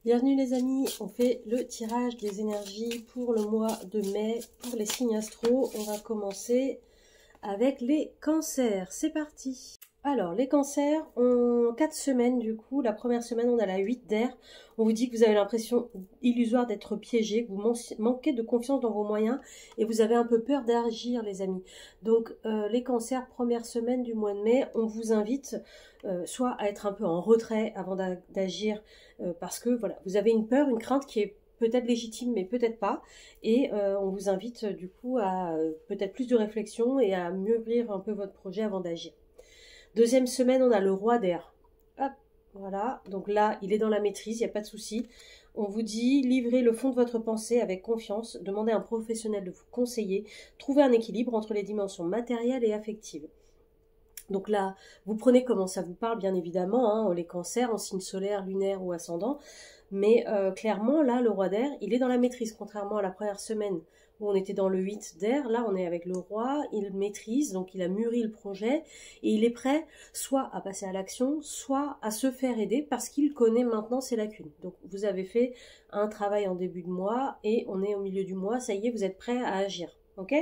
Bienvenue les amis, on fait le tirage des énergies pour le mois de mai pour les signes astro. On va commencer avec les cancers, c'est parti. Alors les cancers ont 4 semaines du coup, la première semaine on a la 8 d'air. On vous dit que vous avez l'impression illusoire d'être piégé, que vous manquez de confiance dans vos moyens et vous avez un peu peur d'agir les amis. Donc les cancers, première semaine du mois de mai, on vous invite soit à être un peu en retrait avant d'agir parce que voilà, vous avez une peur, une crainte qui est peut-être légitime mais peut-être pas, et on vous invite du coup à peut-être plus de réflexion et à mûrir un peu votre projet avant d'agir. Deuxième semaine, on a le roi d'air. Hop, voilà, donc là il est dans la maîtrise, il n'y a pas de souci. On vous dit, livrez le fond de votre pensée avec confiance, demandez à un professionnel de vous conseiller, trouvez un équilibre entre les dimensions matérielles et affectives. Donc là, vous prenez comment ça vous parle, bien évidemment, hein, les cancers en signe solaire, lunaire ou ascendant. Mais clairement, là, le roi d'air, il est dans la maîtrise, contrairement à la première semaine où on était dans le 8 d'air. Là, on est avec le roi, il maîtrise, donc il a mûri le projet et il est prêt soit à passer à l'action, soit à se faire aider parce qu'il connaît maintenant ses lacunes. Donc, vous avez fait un travail en début de mois et on est au milieu du mois, ça y est, vous êtes prêt à agir, ok ?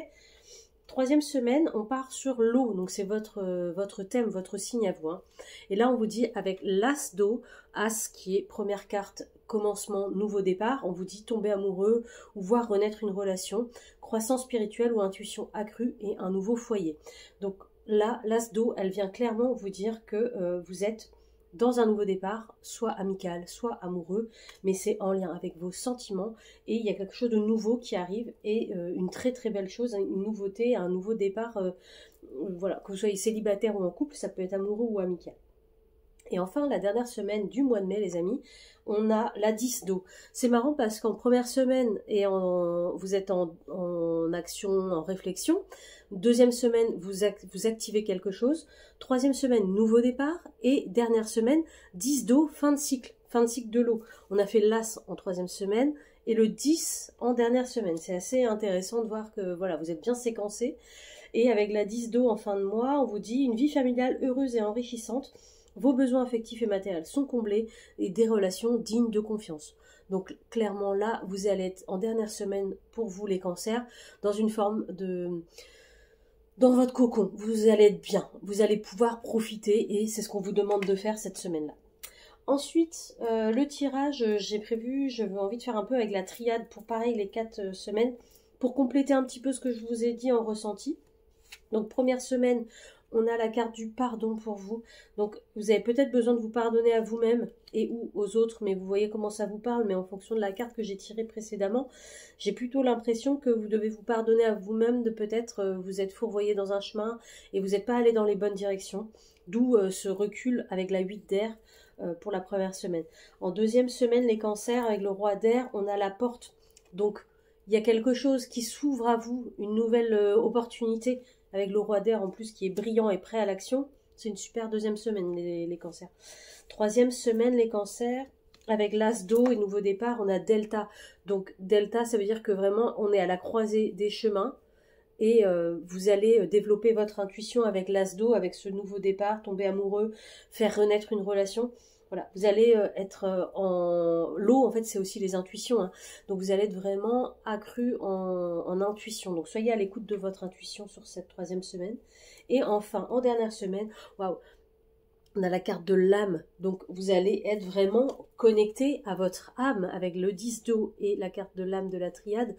Troisième semaine, on part sur l'eau, donc c'est votre thème, votre signe à vous. Hein. Et là, on vous dit avec l'as d'eau, as qui est première carte, commencement, nouveau départ, on vous dit tomber amoureux ou voir renaître une relation, croissance spirituelle ou intuition accrue et un nouveau foyer. Donc là, l'as d'eau, elle vient clairement vous dire que vous êtes dans un nouveau départ, soit amical, soit amoureux, mais c'est en lien avec vos sentiments et il y a quelque chose de nouveau qui arrive et une très très belle chose, une nouveauté, un nouveau départ, voilà, que vous soyez célibataire ou en couple, ça peut être amoureux ou amical. Et enfin, la dernière semaine du mois de mai, les amis, on a la 10 d'eau. C'est marrant parce qu'en première semaine, vous êtes en action, en réflexion. Deuxième semaine, vous activez quelque chose. Troisième semaine, nouveau départ. Et dernière semaine, 10 d'eau, fin de cycle de l'eau. On a fait l'as en troisième semaine et le 10 en dernière semaine. C'est assez intéressant de voir que voilà, vous êtes bien séquencé. Et avec la 10 d'eau en fin de mois, on vous dit une vie familiale heureuse et enrichissante. Vos besoins affectifs et matériels sont comblés et des relations dignes de confiance. Donc clairement là, vous allez être en dernière semaine pour vous les cancers, dans une forme de... dans votre cocon. Vous allez être bien, vous allez pouvoir profiter et c'est ce qu'on vous demande de faire cette semaine-là. Ensuite, le tirage, j'ai envie de faire un peu avec la triade pour pareil les 4 semaines, pour compléter un petit peu ce que je vous ai dit en ressenti. Donc première semaine, on a la carte du pardon pour vous. Donc vous avez peut-être besoin de vous pardonner à vous-même et ou aux autres, mais vous voyez comment ça vous parle, mais en fonction de la carte que j'ai tirée précédemment, j'ai plutôt l'impression que vous devez vous pardonner à vous-même de peut-être vous être fourvoyé dans un chemin et vous n'êtes pas allé dans les bonnes directions. D'où ce recul avec la 8 d'air pour la première semaine. En deuxième semaine, les cancers, avec le roi d'air, on a la porte. Donc il y a quelque chose qui s'ouvre à vous, une nouvelle opportunité, avec le roi d'air en plus qui est brillant et prêt à l'action. C'est une super deuxième semaine les cancers. Troisième semaine les cancers, avec l'as d'eau et nouveau départ, on a delta. Donc delta, ça veut dire que vraiment on est à la croisée des chemins et vous allez développer votre intuition avec l'as d'eau, avec ce nouveau départ, tomber amoureux, faire renaître une relation. Voilà, vous allez être en... L'eau, en fait, c'est aussi les intuitions. Hein. Donc, vous allez être vraiment accru en intuition. Donc, soyez à l'écoute de votre intuition sur cette troisième semaine. Et enfin, en dernière semaine, waouh, on a la carte de l'âme. Donc, vous allez être vraiment connecté à votre âme avec le 10 d'eau et la carte de l'âme de la triade.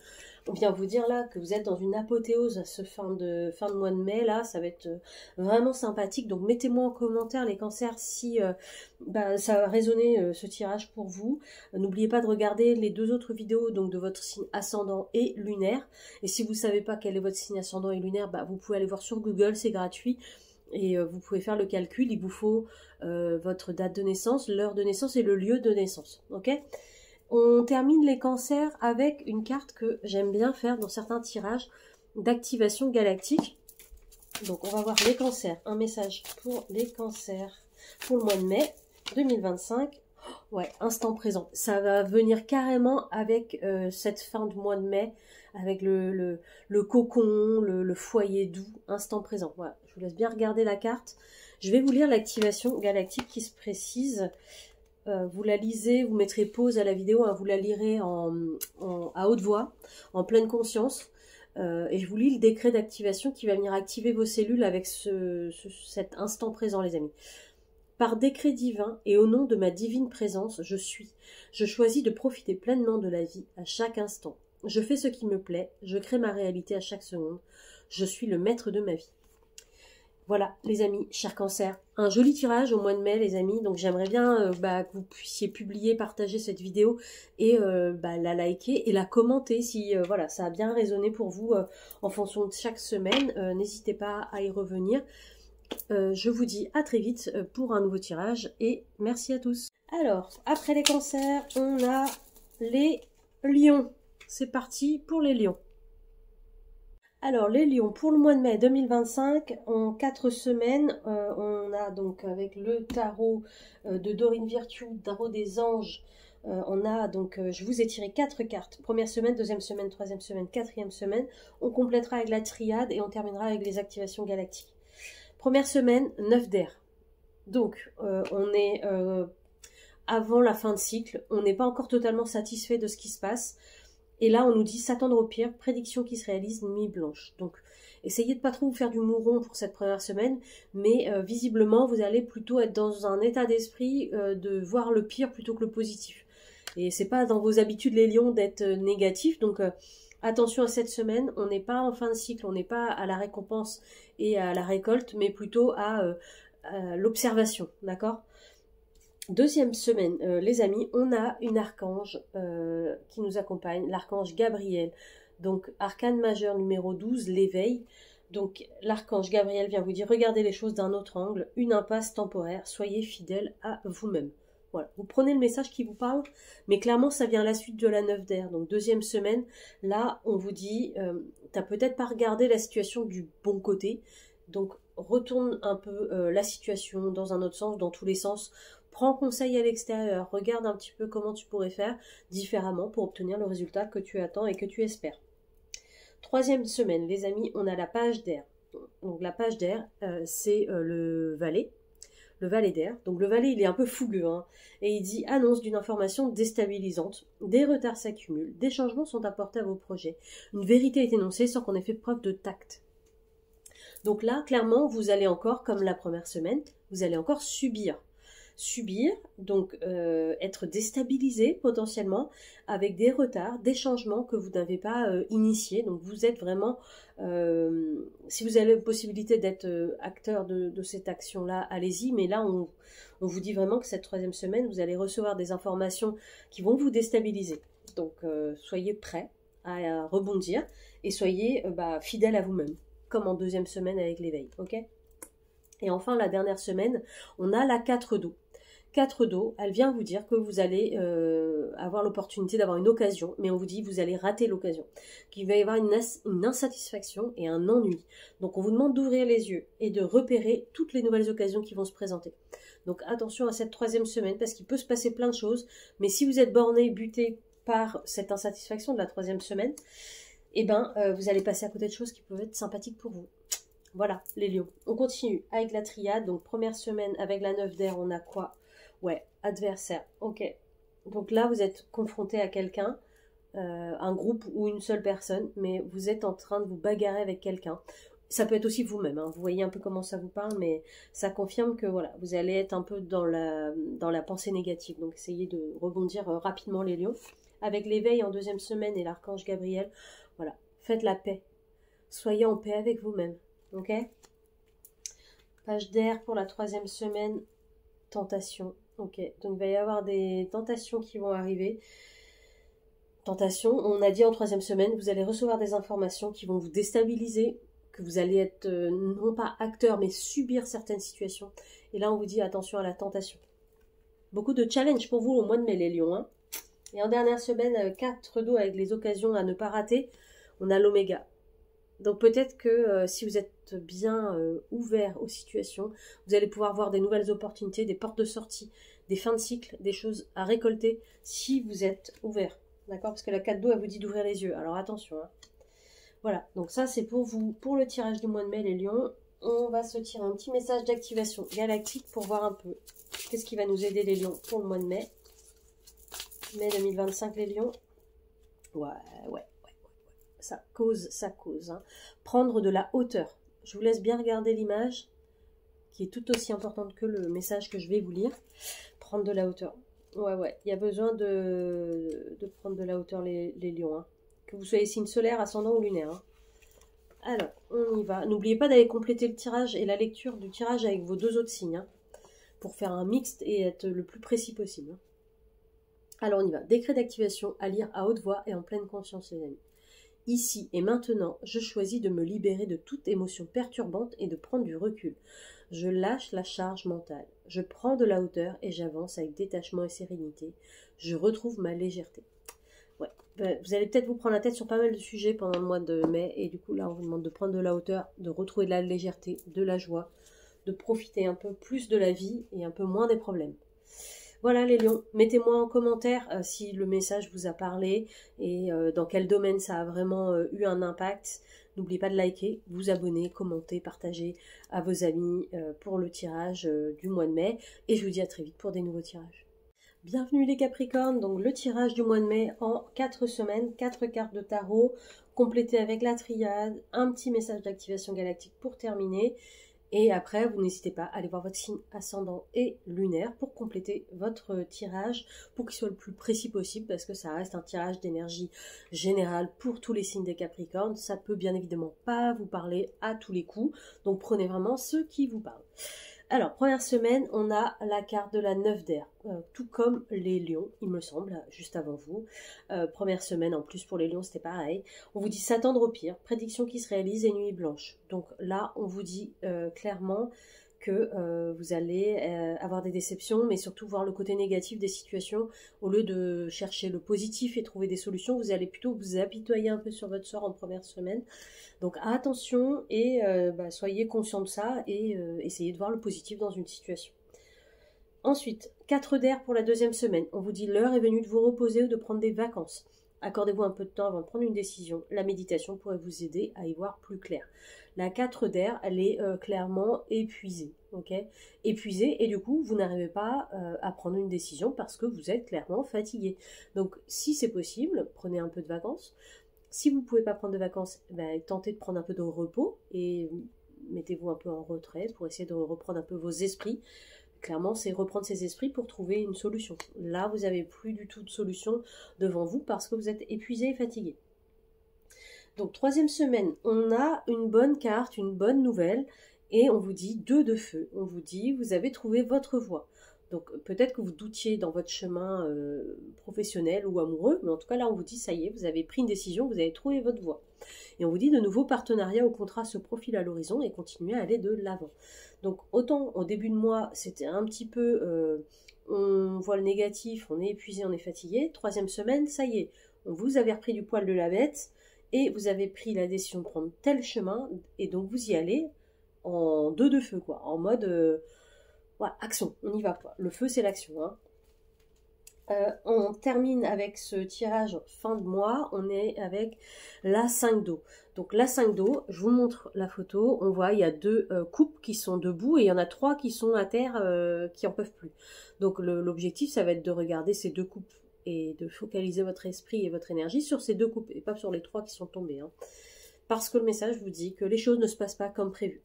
On vient vous dire là que vous êtes dans une apothéose ce fin de mois de mai. Là, ça va être vraiment sympathique. Donc, mettez-moi en commentaire les cancers si ça va résonner ce tirage pour vous. N'oubliez pas de regarder les 2 autres vidéos donc de votre signe ascendant et lunaire. Et si vous ne savez pas quel est votre signe ascendant et lunaire, vous pouvez aller voir sur Google, c'est gratuit. Et vous pouvez faire le calcul, il vous faut votre date de naissance, l'heure de naissance et le lieu de naissance. Ok ? On termine les cancers avec une carte que j'aime bien faire dans certains tirages d'activation galactique. Donc on va voir les cancers, un message pour les cancers pour le mois de mai 2025. Ouais, instant présent. Ça va venir carrément avec cette fin de mois de mai, avec le cocon, le foyer doux, instant présent. Voilà, je vous laisse bien regarder la carte. Je vais vous lire l'activation galactique qui se précise. vous la lisez, vous mettrez pause à la vidéo, hein, vous la lirez à haute voix, en pleine conscience. Et je vous lis le décret d'activation qui va venir activer vos cellules avec cet instant présent, les amis. Par décret divin et au nom de ma divine présence, je suis. Je choisis de profiter pleinement de la vie à chaque instant. Je fais ce qui me plaît, je crée ma réalité à chaque seconde. Je suis le maître de ma vie. Voilà, les amis, chers cancers, un joli tirage au mois de mai, les amis. Donc j'aimerais bien que vous puissiez publier, partager cette vidéo et la liker et la commenter si voilà, ça a bien résonné pour vous en fonction de chaque semaine. N'hésitez pas à y revenir. Je vous dis à très vite pour un nouveau tirage et merci à tous. Alors, après les cancers, on a les lions. C'est parti pour les lions. Alors, les lions, pour le mois de mai 2025, en 4 semaines, on a donc avec le tarot de Dorine Virtue, tarot des anges, on a donc, je vous ai tiré 4 cartes. Première semaine, deuxième semaine, troisième semaine, quatrième semaine. On complétera avec la triade et on terminera avec les activations galactiques. Première semaine, 9 d'air. Donc, on est avant la fin de cycle. On n'est pas encore totalement satisfait de ce qui se passe. Et là, on nous dit s'attendre au pire, prédiction qui se réalise, nuit blanche. Donc, essayez de pas trop vous faire du mouron pour cette première semaine, mais visiblement, vous allez plutôt être dans un état d'esprit de voir le pire plutôt que le positif. Et c'est pas dans vos habitudes, les lions, d'être négatifs. Donc, attention à cette semaine, on n'est pas en fin de cycle, on n'est pas à la récompense et à la récolte, mais plutôt à l'observation, d'accord ? Deuxième semaine, les amis, on a une archange qui nous accompagne, l'archange Gabriel. Donc, arcane majeur numéro 12, l'éveil. Donc, l'archange Gabriel vient vous dire, regardez les choses d'un autre angle, une impasse temporaire, soyez fidèle à vous-même. Voilà, vous prenez le message qui vous parle, mais clairement, ça vient à la suite de la 9 d'air. Donc, deuxième semaine, là, on vous dit, t'as peut-être pas regardé la situation du bon côté. Donc, retourne un peu la situation dans un autre sens, dans tous les sens. Prends conseil à l'extérieur, regarde un petit peu comment tu pourrais faire différemment pour obtenir le résultat que tu attends et que tu espères. Troisième semaine, les amis, on a la page d'air. Donc la page d'air, c'est le valet d'air. Donc le valet, il est un peu fougueux, hein, et il dit annonce d'une information déstabilisante, des retards s'accumulent, des changements sont apportés à vos projets, une vérité est énoncée sans qu'on ait fait preuve de tact. Donc là, clairement, vous allez encore, comme la première semaine, vous allez encore subir, donc être déstabilisé potentiellement avec des retards, des changements que vous n'avez pas initiés. Donc vous êtes vraiment, si vous avez la possibilité d'être acteur de cette action-là, allez-y. Mais là, on vous dit vraiment que cette troisième semaine, vous allez recevoir des informations qui vont vous déstabiliser. Donc soyez prêts à rebondir et soyez fidèles à vous-même, comme en deuxième semaine avec l'éveil, ok ? Et enfin, la dernière semaine, on a la 4 d'eau. 4 d'eau, elle vient vous dire que vous allez avoir l'opportunité d'avoir une occasion, mais on vous dit que vous allez rater l'occasion, qu'il va y avoir une insatisfaction et un ennui. Donc on vous demande d'ouvrir les yeux et de repérer toutes les nouvelles occasions qui vont se présenter. Donc attention à cette troisième semaine, parce qu'il peut se passer plein de choses, mais si vous êtes borné, buté par cette insatisfaction de la troisième semaine, eh ben, vous allez passer à côté de choses qui peuvent être sympathiques pour vous. Voilà, les lions. On continue avec la triade. Donc première semaine avec la 9 d'air, on a quoi ? Ouais, adversaire, ok. Donc là, vous êtes confronté à quelqu'un, un groupe ou une seule personne, mais vous êtes en train de vous bagarrer avec quelqu'un. Ça peut être aussi vous-même, hein. Vous voyez un peu comment ça vous parle, mais ça confirme que voilà, vous allez être un peu dans la pensée négative. Donc essayez de rebondir rapidement, les lions. Avec l'éveil en deuxième semaine et l'archange Gabriel, voilà, faites la paix. Soyez en paix avec vous-même, ok ? Page d'air pour la troisième semaine, tentation. Ok, donc il va y avoir des tentations qui vont arriver. Tentation, on a dit en troisième semaine, vous allez recevoir des informations qui vont vous déstabiliser, que vous allez être non pas acteur, mais subir certaines situations. Et là, on vous dit attention à la tentation. Beaucoup de challenges pour vous au mois de mai, les lions. Hein. Et en dernière semaine, 4 d'eau avec les occasions à ne pas rater, on a l'oméga. Donc peut-être que si vous êtes bien ouvert aux situations, vous allez pouvoir voir des nouvelles opportunités, des portes de sortie, des fins de cycle, des choses à récolter si vous êtes ouvert. D'accord ? Parce que la 4 d'eau, elle vous dit d'ouvrir les yeux. Alors attention. Hein. Voilà, donc ça c'est pour vous, pour le tirage du mois de mai, les lions. on va se tirer un petit message d'activation galactique pour voir un peu qu'est-ce qui va nous aider les lions pour le mois de mai. Mai 2025 les lions. Ouais. Ça cause. Hein. Prendre de la hauteur. Je vous laisse bien regarder l'image qui est tout aussi importante que le message que je vais vous lire. Prendre de la hauteur. Ouais. Il y a besoin de prendre de la hauteur les lions. Hein. Que vous soyez signe solaire, ascendant ou lunaire. Hein. Alors, on y va. N'oubliez pas d'aller compléter le tirage et la lecture du tirage avec vos 2 autres signes. Hein, pour faire un mixte et être le plus précis possible. Hein. Alors on y va. Décret d'activation à lire à haute voix et en pleine conscience les amis. Ici et maintenant, je choisis de me libérer de toute émotion perturbante et de prendre du recul. Je lâche la charge mentale. Je prends de la hauteur et j'avance avec détachement et sérénité. Je retrouve ma légèreté. Ouais. Vous allez peut-être vous prendre la tête sur pas mal de sujets pendant le mois de mai. Et du coup, là, on vous demande de prendre de la hauteur, de retrouver de la légèreté, de la joie, de profiter un peu plus de la vie et un peu moins des problèmes. Voilà les lions, mettez-moi en commentaire si le message vous a parlé et dans quel domaine ça a vraiment eu un impact. N'oubliez pas de liker, vous abonner, commenter, partager à vos amis pour le tirage du mois de mai. Et je vous dis à très vite pour des nouveaux tirages. Bienvenue les Capricornes, donc le tirage du mois de mai en 4 semaines, 4 cartes de tarot, complétées avec la triade, un petit message d'activation galactique pour terminer. Et après, vous n'hésitez pas à aller voir votre signe ascendant et lunaire pour compléter votre tirage, pour qu'il soit le plus précis possible, parce que ça reste un tirage d'énergie générale pour tous les signes des Capricornes. Ça peut bien évidemment pas vous parler à tous les coups, donc prenez vraiment ceux qui vous parlent. Alors, première semaine, on a la carte de la 9 d'air, tout comme les lions, il me semble, juste avant vous. Première semaine, en plus pour les lions, c'était pareil. On vous dit s'attendre au pire, prédiction qui se réalise et nuit blanche. Donc là, on vous dit clairement que vous allez avoir des déceptions, mais surtout voir le côté négatif des situations. Au lieu de chercher le positif et trouver des solutions, vous allez plutôt vous apitoyer un peu sur votre sort en première semaine. Donc attention et soyez conscient de ça et essayez de voir le positif dans une situation. Ensuite, 4 d'air pour la deuxième semaine. On vous dit l'heure est venue de vous reposer ou de prendre des vacances. Accordez-vous un peu de temps avant de prendre une décision. La méditation pourrait vous aider à y voir plus clair. La 4 d'air, elle est clairement épuisée. Okay, épuisée et du coup, vous n'arrivez pas à prendre une décision parce que vous êtes clairement fatigué. Donc, si c'est possible, prenez un peu de vacances. Si vous ne pouvez pas prendre de vacances, tentez de prendre un peu de repos et mettez-vous un peu en retrait pour essayer de reprendre un peu vos esprits. Clairement, c'est reprendre ses esprits pour trouver une solution. Là, vous n'avez plus du tout de solution devant vous parce que vous êtes épuisé et fatigué. Donc, troisième semaine, on a une bonne carte, une bonne nouvelle et on vous dit 2 de feu. On vous dit, vous avez trouvé votre voie. Donc peut-être que vous doutiez dans votre chemin professionnel ou amoureux, mais en tout cas là on vous dit ça y est, vous avez pris une décision, vous avez trouvé votre voie. Et on vous dit de nouveaux partenariats ou contrats se profilent à l'horizon et continuez à aller de l'avant. Donc autant au début de mois c'était un petit peu, on voit le négatif, on est épuisé, on est fatigué. Troisième semaine, ça y est, vous avez repris du poil de la bête et vous avez pris la décision de prendre tel chemin et donc vous y allez en 2 de feu quoi, en mode... Voilà, action, on y va quoi. Le feu, c'est l'action. Hein. On termine avec ce tirage fin de mois. On est avec la 5 d'eau. Donc la 5 d'eau, je vous montre la photo. On voit, il y a 2 coupes qui sont debout et il y en a 3 qui sont à terre qui en peuvent plus. Donc l'objectif, ça va être de regarder ces 2 coupes et de focaliser votre esprit et votre énergie sur ces 2 coupes et pas sur les 3 qui sont tombées. Hein. Parce que le message vous dit que les choses ne se passent pas comme prévu.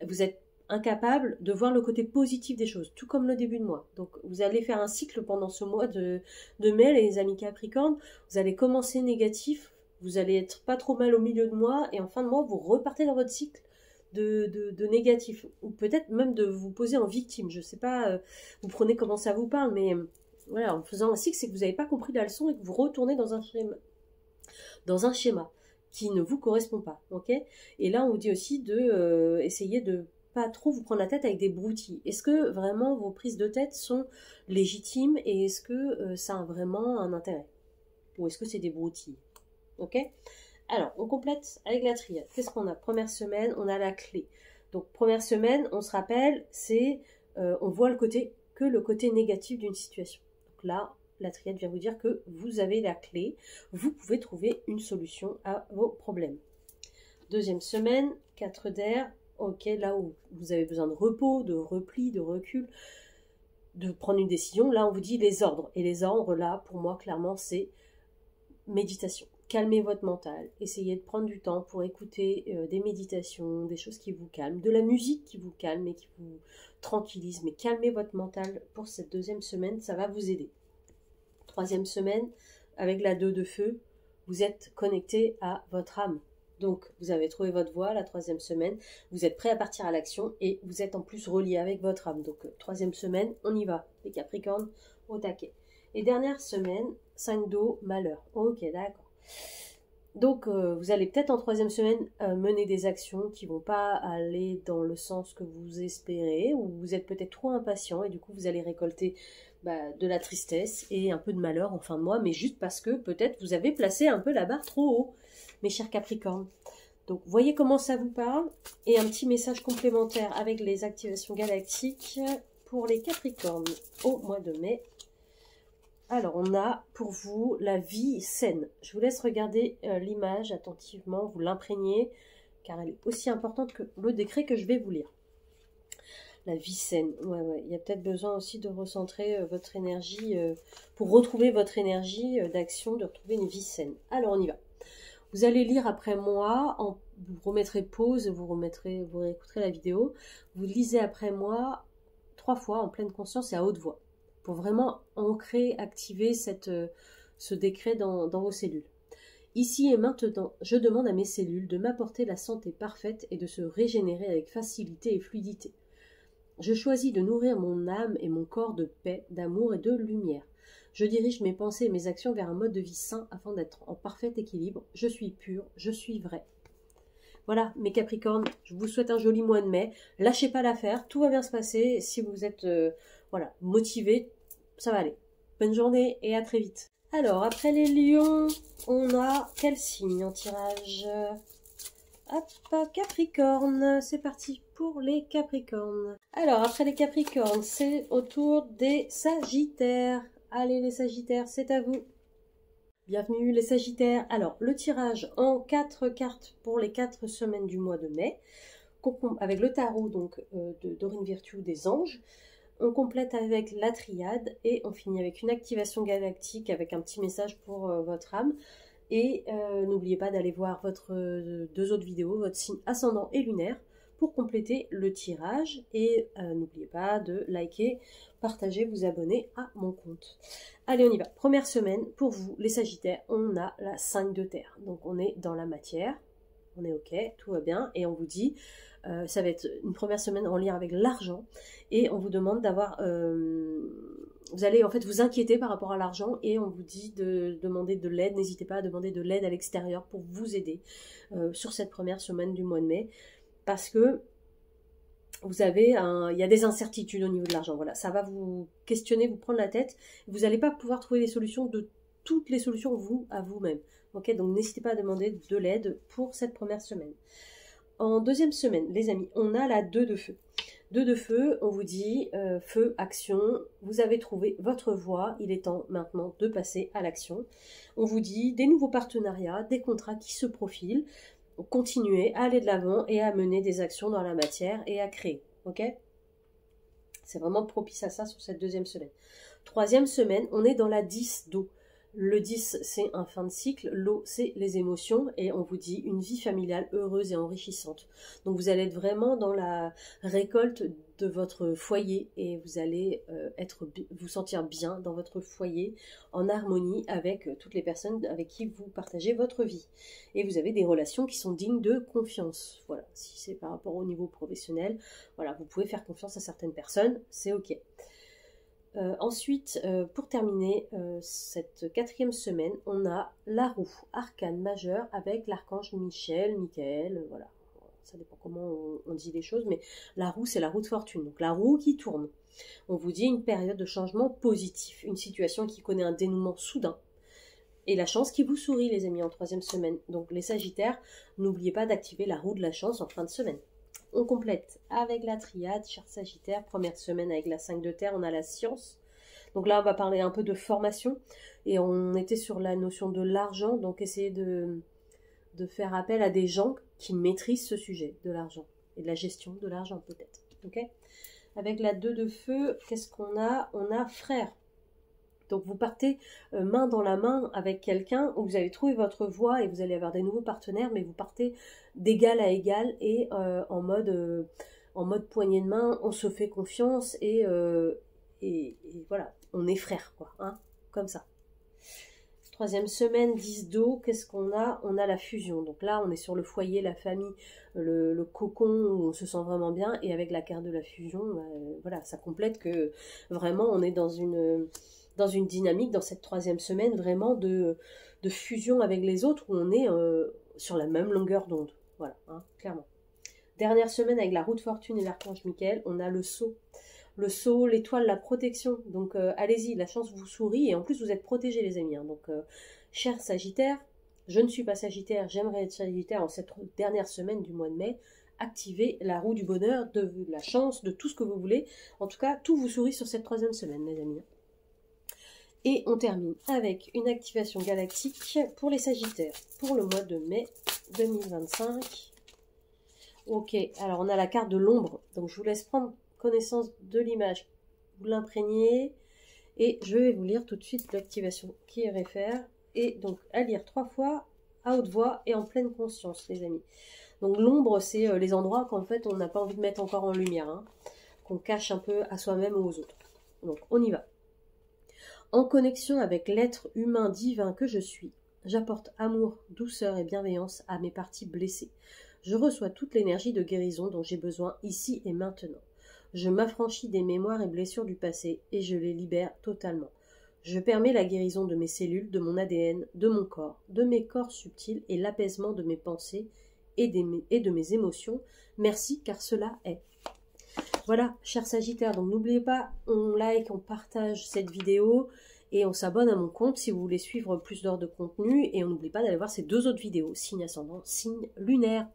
Vous êtes incapable de voir le côté positif des choses, tout comme le début de mois. Donc vous allez faire un cycle pendant ce mois de mai, les amis Capricorne. Vous allez commencer négatif, vous allez être pas trop mal au milieu de mois, et en fin de mois, vous repartez dans votre cycle de négatif. Ou peut-être même de vous poser en victime. Je sais pas, vous prenez comment ça vous parle, mais voilà, en faisant un cycle, c'est que vous n'avez pas compris la leçon et que vous retournez dans un schéma qui ne vous correspond pas. Ok ? Et là, on vous dit aussi de essayer de pas trop vous prendre la tête avec des broutilles. Est-ce que vraiment vos prises de tête sont légitimes et est-ce que ça a vraiment un intérêt? Ou est-ce que c'est des broutilles? Ok? Alors, on complète avec la triade. Qu'est-ce qu'on a? Première semaine, on a la clé. Donc, première semaine, on se rappelle, c'est on voit le côté négatif d'une situation. Donc là, la triade vient vous dire que vous avez la clé, vous pouvez trouver une solution à vos problèmes. Deuxième semaine, 4 d'air, ok, là où vous avez besoin de repos, de repli, de recul, de prendre une décision, là on vous dit les ordres. Et les ordres, là, pour moi, clairement, c'est méditation. Calmez votre mental, essayez de prendre du temps pour écouter des méditations, des choses qui vous calment, de la musique qui vous calme et qui vous tranquillise, mais calmez votre mental pour cette deuxième semaine, ça va vous aider. Troisième semaine, avec la 2 de feu, vous êtes connecté à votre âme. Donc, vous avez trouvé votre voie la troisième semaine, vous êtes prêt à partir à l'action et vous êtes en plus relié avec votre âme. Donc, troisième semaine, on y va, les Capricornes, au taquet. Et dernière semaine, 5 d'eau, malheur. Ok, d'accord. Donc, vous allez peut-être en troisième semaine mener des actions qui ne vont pas aller dans le sens que vous espérez, ou vous êtes peut-être trop impatient et du coup, vous allez récolter de la tristesse et un peu de malheur en fin de mois, mais juste parce que peut-être vous avez placé un peu la barre trop haut, mes chers Capricornes. Donc, voyez comment ça vous parle. Et un petit message complémentaire avec les activations galactiques pour les Capricornes au mois de mai. Alors, on a pour vous la vie saine. Je vous laisse regarder l'image attentivement, vous l'imprégner, car elle est aussi importante que le décret que je vais vous lire. La vie saine, ouais, il y a peut-être besoin aussi de recentrer votre énergie, pour retrouver votre énergie d'action, de retrouver une vie saine. Alors, on y va. Vous allez lire après moi, vous remettrez pause, vous réécouterez la vidéo. Vous lisez après moi 3 fois en pleine conscience et à haute voix, pour vraiment ancrer, activer ce décret dans vos cellules. Ici et maintenant, je demande à mes cellules de m'apporter la santé parfaite et de se régénérer avec facilité et fluidité. Je choisis de nourrir mon âme et mon corps de paix, d'amour et de lumière. Je dirige mes pensées et mes actions vers un mode de vie sain afin d'être en parfait équilibre. Je suis pur, je suis vrai. Voilà, mes Capricornes, je vous souhaite un joli mois de mai. Lâchez pas l'affaire, tout va bien se passer. Si vous êtes motivés, ça va aller. Bonne journée et à très vite. Alors, après les lions, on a quel signe en tirage? Hop, Capricorne, c'est parti pour les Capricornes. Alors, après les Capricornes, c'est au tour des Sagittaires. Allez les Sagittaires, c'est à vous. Bienvenue les Sagittaires. Alors, le tirage en 4 cartes pour les 4 semaines du mois de mai, avec le tarot donc de Dorine Virtue des Anges. On complète avec la triade et on finit avec une activation galactique avec un petit message pour votre âme. Et n'oubliez pas d'aller voir votre 2 autres vidéos, votre signe ascendant et lunaire, pour compléter le tirage. Et n'oubliez pas de liker, partager, vous abonner à mon compte. Allez, on y va. Première semaine, pour vous, les Sagittaires, on a la 5 de terre. Donc on est dans la matière, on est ok, tout va bien. Et on vous dit, ça va être une première semaine en lien avec l'argent. Et on vous demande d'avoir... vous allez en fait vous inquiéter par rapport à l'argent et on vous dit de demander de l'aide. N'hésitez pas à demander de l'aide à l'extérieur pour vous aider sur cette première semaine du mois de mai. Parce que vous avez il y a des incertitudes au niveau de l'argent. Voilà, ça va vous questionner, vous prendre la tête. Vous n'allez pas pouvoir trouver des solutions de toutes les solutions à vous-même. Ok, donc n'hésitez pas à demander de l'aide pour cette première semaine. En deuxième semaine, les amis, on a la 2 de feu. 2 de feu, on vous dit feu, action, vous avez trouvé votre voie, il est temps maintenant de passer à l'action. On vous dit des nouveaux partenariats, des contrats qui se profilent, continuez à aller de l'avant et à mener des actions dans la matière et à créer, ok? C'est vraiment propice à ça sur cette deuxième semaine. Troisième semaine, on est dans la 10 d'eau. Le 10, c'est un fin de cycle. L'eau, c'est les émotions. Et on vous dit une vie familiale heureuse et enrichissante. Donc, vous allez être vraiment dans la récolte de votre foyer. Et vous allez vous sentir bien dans votre foyer, en harmonie avec toutes les personnes avec qui vous partagez votre vie. Et vous avez des relations qui sont dignes de confiance. Voilà, si c'est par rapport au niveau professionnel, voilà, vous pouvez faire confiance à certaines personnes. C'est ok. Ensuite, pour terminer cette 4e semaine, on a la roue, arcane majeur avec l'archange Michael, voilà. Ça dépend comment on dit les choses, mais la roue, c'est la roue de fortune. Donc la roue qui tourne. On vous dit une période de changement positif, une situation qui connaît un dénouement soudain. Et la chance qui vous sourit, les amis, en 3e semaine. Donc les Sagittaires, n'oubliez pas d'activer la roue de la chance en fin de semaine. On complète avec la triade, chers Sagittaires, première semaine avec la 5 de terre, on a la science. Donc là, on va parler un peu de formation. Et on était sur la notion de l'argent, donc essayez de faire appel à des gens qui maîtrisent ce sujet de l'argent. et de la gestion de l'argent peut-être. Ok. Avec la 2 de feu, qu'est-ce qu'on a? On a frère. Donc vous partez main dans la main avec quelqu'un où vous avez trouvé votre voie et vous allez avoir des nouveaux partenaires, mais vous partez d'égal à égal et en mode poignée de main, on se fait confiance et voilà, on est frères quoi, hein, comme ça. Troisième semaine, 10 d'eau, qu'est-ce qu'on a? On a la fusion. Donc là, on est sur le foyer, la famille, le cocon où on se sent vraiment bien. Et avec la carte de la fusion, voilà, ça complète que vraiment on est dans une dynamique dans cette troisième semaine vraiment de fusion avec les autres où on est sur la même longueur d'onde. Voilà, hein, clairement. Dernière semaine avec la roue de fortune et l'archange Michael, on a le sceau. Le sceau, l'étoile, la protection. Donc allez-y, la chance vous sourit et en plus vous êtes protégés les amis. Hein. Donc cher Sagittaire, je ne suis pas Sagittaire, j'aimerais être Sagittaire en cette dernière semaine du mois de mai. Activez la roue du bonheur, de la chance, de tout ce que vous voulez. En tout cas, tout vous sourit sur cette troisième semaine les amis. Et on termine avec une activation galactique pour les Sagittaires pour le mois de mai 2025. Ok, alors on a la carte de l'ombre, donc je vous laisse prendre connaissance de l'image, vous l'imprégnez et je vais vous lire tout de suite l'activation qui est réfère et donc à lire 3 fois à haute voix et en pleine conscience les amis. Donc l'ombre c'est les endroits qu'en fait on n'a pas envie de mettre encore en lumière, hein, qu'on cache un peu à soi-même ou aux autres. Donc on y va. En connexion avec l'être humain divin que je suis, j'apporte amour, douceur et bienveillance à mes parties blessées. Je reçois toute l'énergie de guérison dont j'ai besoin ici et maintenant. Je m'affranchis des mémoires et blessures du passé et je les libère totalement. Je permets la guérison de mes cellules, de mon ADN, de mon corps, de mes corps subtils et l'apaisement de mes pensées et de mes émotions. Merci car cela est. Voilà, chers Sagittaires, donc n'oubliez pas, on like, on partage cette vidéo et on s'abonne à mon compte si vous voulez suivre plus d'heures de contenu et on n'oublie pas d'aller voir ces 2 autres vidéos, signe ascendant, signe lunaire.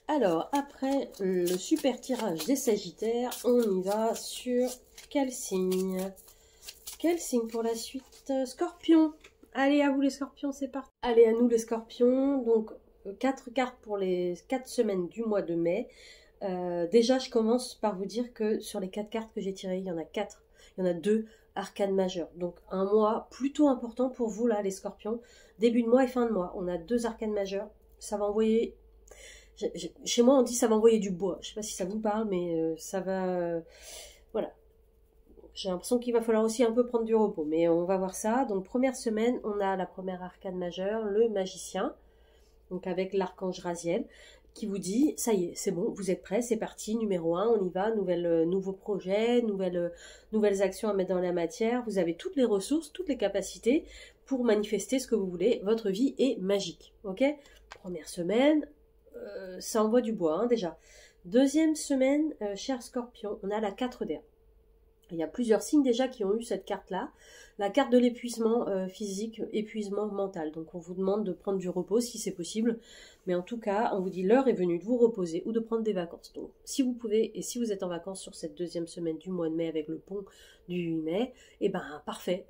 Alors, après le super tirage des Sagittaires, on y va sur quel signe? Quel signe pour la suite? Scorpion. Allez, à vous les Scorpions, c'est parti. Allez, à nous les Scorpions. Donc, 4 cartes pour les 4 semaines du mois de mai. Déjà, je commence par vous dire que sur les 4 cartes que j'ai tirées, il y en a 4. Il y en a 2 arcanes majeures. Donc, un mois plutôt important pour vous, là, les Scorpions. Début de mois et fin de mois. On a 2 arcanes majeures. Ça va envoyer... Chez moi, on dit ça va envoyer du bois. Je ne sais pas si ça vous parle, mais ça va... voilà. J'ai l'impression qu'il va falloir aussi un peu prendre du repos. Mais on va voir ça. Donc, première semaine, on a la première arcane majeure, le magicien. Donc, avec l'archange Raziel, qui vous dit, ça y est, c'est bon, vous êtes prêts, c'est parti, numéro 1, on y va, nouveau projet, nouvelles actions à mettre dans la matière. Vous avez toutes les ressources, toutes les capacités pour manifester ce que vous voulez. Votre vie est magique. Ok? Première semaine... ça envoie du bois, hein, déjà. Deuxième semaine, cher Scorpion, on a la 4 d'air. Il y a plusieurs signes déjà qui ont eu cette carte-là. La carte de l'épuisement physique, épuisement mental. Donc on vous demande de prendre du repos si c'est possible. Mais en tout cas, on vous dit l'heure est venue de vous reposer ou de prendre des vacances. Donc si vous pouvez et si vous êtes en vacances sur cette deuxième semaine du mois de mai avec le pont du 8 mai, eh ben parfait.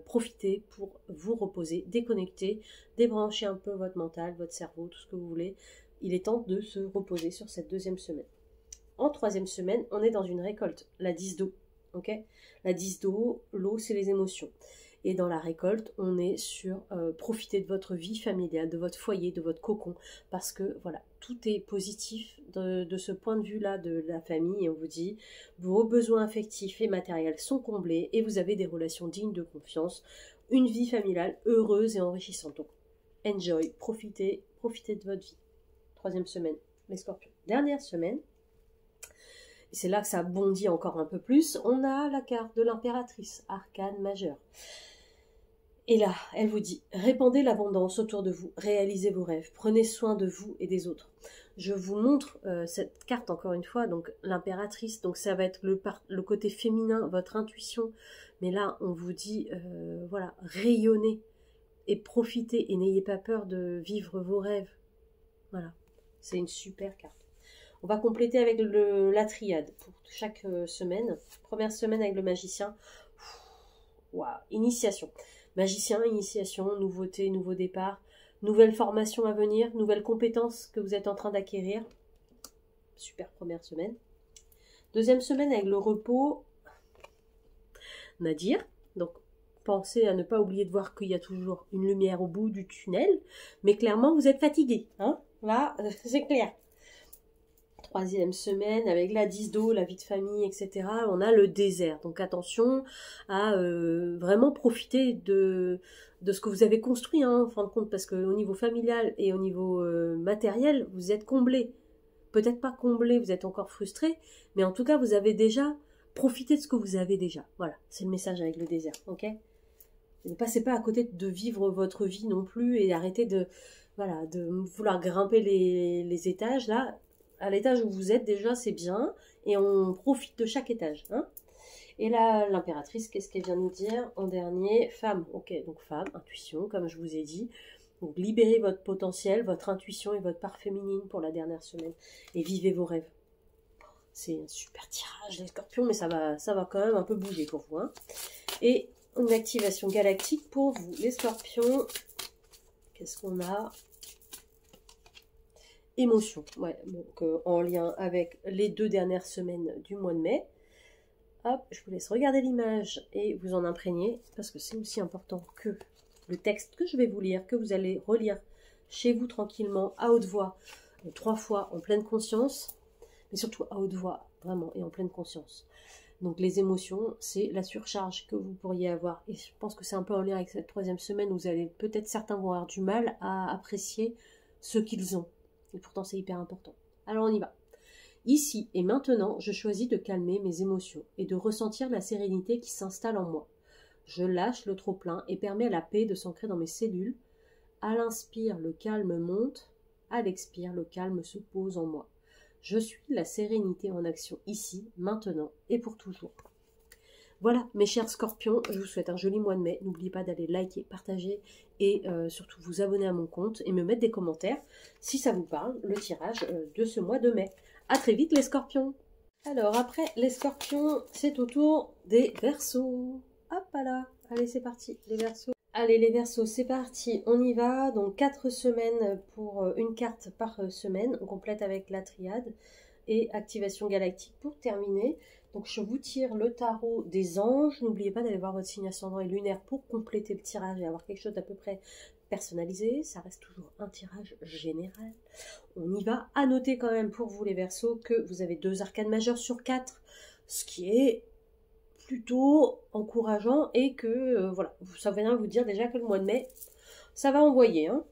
Profitez pour vous reposer, déconnecter, débrancher un peu votre mental, votre cerveau, tout ce que vous voulez. Il est temps de se reposer sur cette deuxième semaine. En troisième semaine, on est dans une récolte, la 10 d'eau. Okay, la 10 d'eau, l'eau c'est les émotions. Et dans la récolte, on est sur profiter de votre vie familiale, de votre foyer, de votre cocon. Parce que voilà, tout est positif de ce point de vue-là de la famille. Et on vous dit, vos besoins affectifs et matériels sont comblés et vous avez des relations dignes de confiance. Une vie familiale heureuse et enrichissante. Donc, enjoy, profitez de votre vie. Troisième semaine, les Scorpions. Dernière semaine, c'est là que ça bondit encore un peu plus, on a la carte de l'impératrice, arcane majeure. Et là, elle vous dit, répandez l'abondance autour de vous, réalisez vos rêves, prenez soin de vous et des autres. Je vous montre cette carte encore une fois, donc l'impératrice, donc ça va être le côté féminin, votre intuition. Mais là, on vous dit, voilà, rayonnez et profitez et n'ayez pas peur de vivre vos rêves. Voilà, c'est une super carte. On va compléter avec la triade pour chaque semaine. Première semaine avec le magicien. Waouh, initiation. Magicien, initiation, nouveauté, nouveau départ, nouvelle formation à venir, nouvelles compétences que vous êtes en train d'acquérir. super première semaine. Deuxième semaine avec le repos, Nadir. Donc, pensez à ne pas oublier de voir qu'il y a toujours une lumière au bout du tunnel. Mais clairement, vous êtes fatigué. Hein, là, c'est clair. Troisième semaine, avec la 10 d'eau, la vie de famille, etc. On a le désert. Donc, attention à vraiment profiter de ce que vous avez construit, hein, en fin de compte. Parce qu'au niveau familial et au niveau matériel, vous êtes comblés. Peut-être pas comblés, vous êtes encore frustrés. Mais en tout cas, vous avez déjà... Profitez de ce que vous avez déjà. Voilà, c'est le message avec le désert, ok? Ne passez pas à côté de vivre votre vie non plus et arrêtez de, voilà, de vouloir grimper les étages. Là, à l'étage où vous êtes déjà, c'est bien et on profite de chaque étage. Hein? Et là, l'impératrice, qu'est-ce qu'elle vient nous dire en dernier? Femme, ok, donc femme, intuition, comme je vous ai dit. Donc libérez votre potentiel, votre intuition et votre part féminine pour la dernière semaine et vivez vos rêves. C'est un super tirage les scorpions, mais ça va quand même un peu bouger pour vous. Hein. Et une activation galactique pour vous, les scorpions. Qu'est-ce qu'on a? Émotion, ouais, donc en lien avec les 2 dernières semaines du mois de mai. Hop, je vous laisse regarder l'image et vous en imprégner, parce que c'est aussi important que le texte que je vais vous lire, que vous allez relire chez vous tranquillement, à haute voix, 3 fois en pleine conscience. Mais surtout à haute voix, vraiment, et en pleine conscience. Donc les émotions, c'est la surcharge que vous pourriez avoir. Et je pense que c'est un peu en lien avec cette 3e semaine où vous allez, peut-être certains vont avoir du mal à apprécier ce qu'ils ont. Et pourtant c'est hyper important. Alors on y va. Ici et maintenant, je choisis de calmer mes émotions et de ressentir la sérénité qui s'installe en moi. Je lâche le trop-plein et permets à la paix de s'ancrer dans mes cellules. À l'inspire, le calme monte. À l'expire, le calme se pose en moi. Je suis la sérénité en action ici, maintenant et pour toujours. Voilà, mes chers scorpions, je vous souhaite un joli mois de mai. N'oubliez pas d'aller liker, partager et surtout vous abonner à mon compte et me mettre des commentaires si ça vous parle, le tirage de ce mois de mai. À très vite les scorpions. Alors après les scorpions, c'est au tour des verseaux. Hop là, allez c'est parti, les verseaux. Allez les Verseaux, c'est parti, on y va. Donc 4 semaines pour une carte par semaine. On complète avec la triade et activation galactique pour terminer. Donc je vous tire le tarot des anges. N'oubliez pas d'aller voir votre signe ascendant et lunaire pour compléter le tirage et avoir quelque chose d'à peu près personnalisé. Ça reste toujours un tirage général. On y va. À noter quand même pour vous les Verseaux que vous avez 2 arcanes majeures sur 4, ce qui est plutôt encourageant et que voilà, ça vient vous dire déjà que le mois de mai, ça va envoyer. Hein.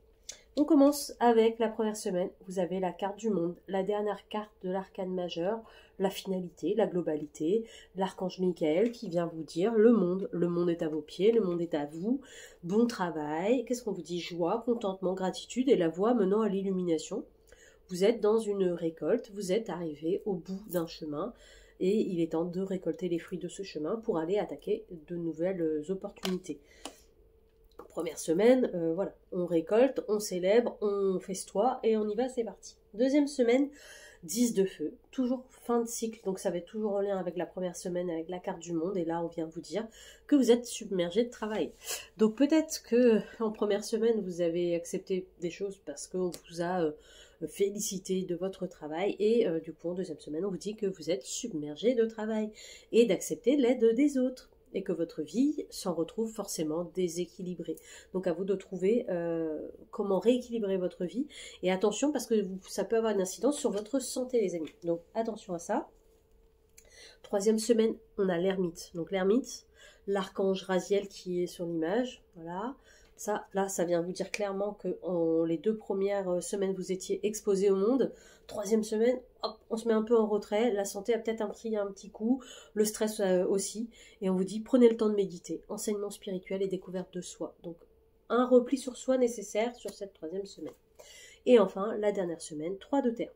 On commence avec la première semaine. Vous avez la carte du monde, la dernière carte de l'arcane majeur, la finalité, la globalité, l'archange Michael qui vient vous dire le monde est à vos pieds, le monde est à vous, bon travail. Qu'est-ce qu'on vous dit? Joie, contentement, gratitude et la voie menant à l'illumination. Vous êtes dans une récolte, vous êtes arrivé au bout d'un chemin. Et il est temps de récolter les fruits de ce chemin pour aller attaquer de nouvelles opportunités. Première semaine, voilà, on récolte, on célèbre, on festoie et on y va, c'est parti. Deuxième semaine, 10 de feu, toujours fin de cycle, donc ça va être toujours en lien avec la première semaine, avec la carte du monde, et là on vient vous dire que vous êtes submergé de travail. Donc peut-être que en première semaine, vous avez accepté des choses parce qu'on vous a... féliciter de votre travail et du coup en deuxième semaine on vous dit que vous êtes submergé de travail et d'accepter l'aide des autres et que votre vie s'en retrouve forcément déséquilibrée. Donc à vous de trouver comment rééquilibrer votre vie et attention parce que ça peut avoir une incidence sur votre santé les amis. Donc attention à ça. Troisième semaine on a l'ermite. Donc l'ermite, l'archange Raziel qui est sur l'image, voilà. Ça, là, ça vient vous dire clairement que les 2 premières semaines, vous étiez exposé au monde. Troisième semaine, hop, on se met un peu en retrait. La santé a peut-être pris un petit coup, le stress aussi. Et on vous dit, prenez le temps de méditer. Enseignement spirituel et découverte de soi. Donc, un repli sur soi nécessaire sur cette 3e semaine. Et enfin, la dernière semaine, 3 de terre.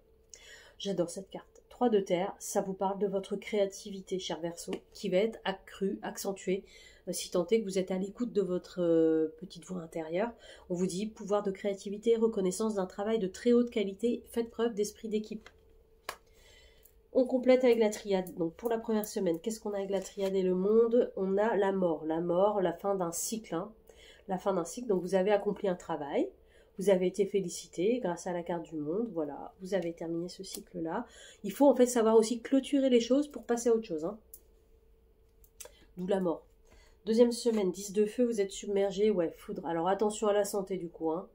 J'adore cette carte. 3 de terre, ça vous parle de votre créativité, cher Verseau, qui va être accrue, accentuée, si tant est que vous êtes à l'écoute de votre petite voix intérieure. On vous dit pouvoir de créativité, reconnaissance d'un travail de très haute qualité, faites preuve d'esprit d'équipe. On complète avec la triade. Donc pour la première semaine, qu'est-ce qu'on a avec la triade et le monde? On a la mort, la fin d'un cycle. Hein. La fin d'un cycle, donc vous avez accompli un travail, Vous avez été félicité grâce à la carte du monde. Voilà, vous avez terminé ce cycle-là. Il faut en fait savoir aussi clôturer les choses pour passer à autre chose. Hein. D'où la mort. Deuxième semaine, 10 de feu, vous êtes submergé. Ouais, foudre. Alors attention à la santé du coup, hein,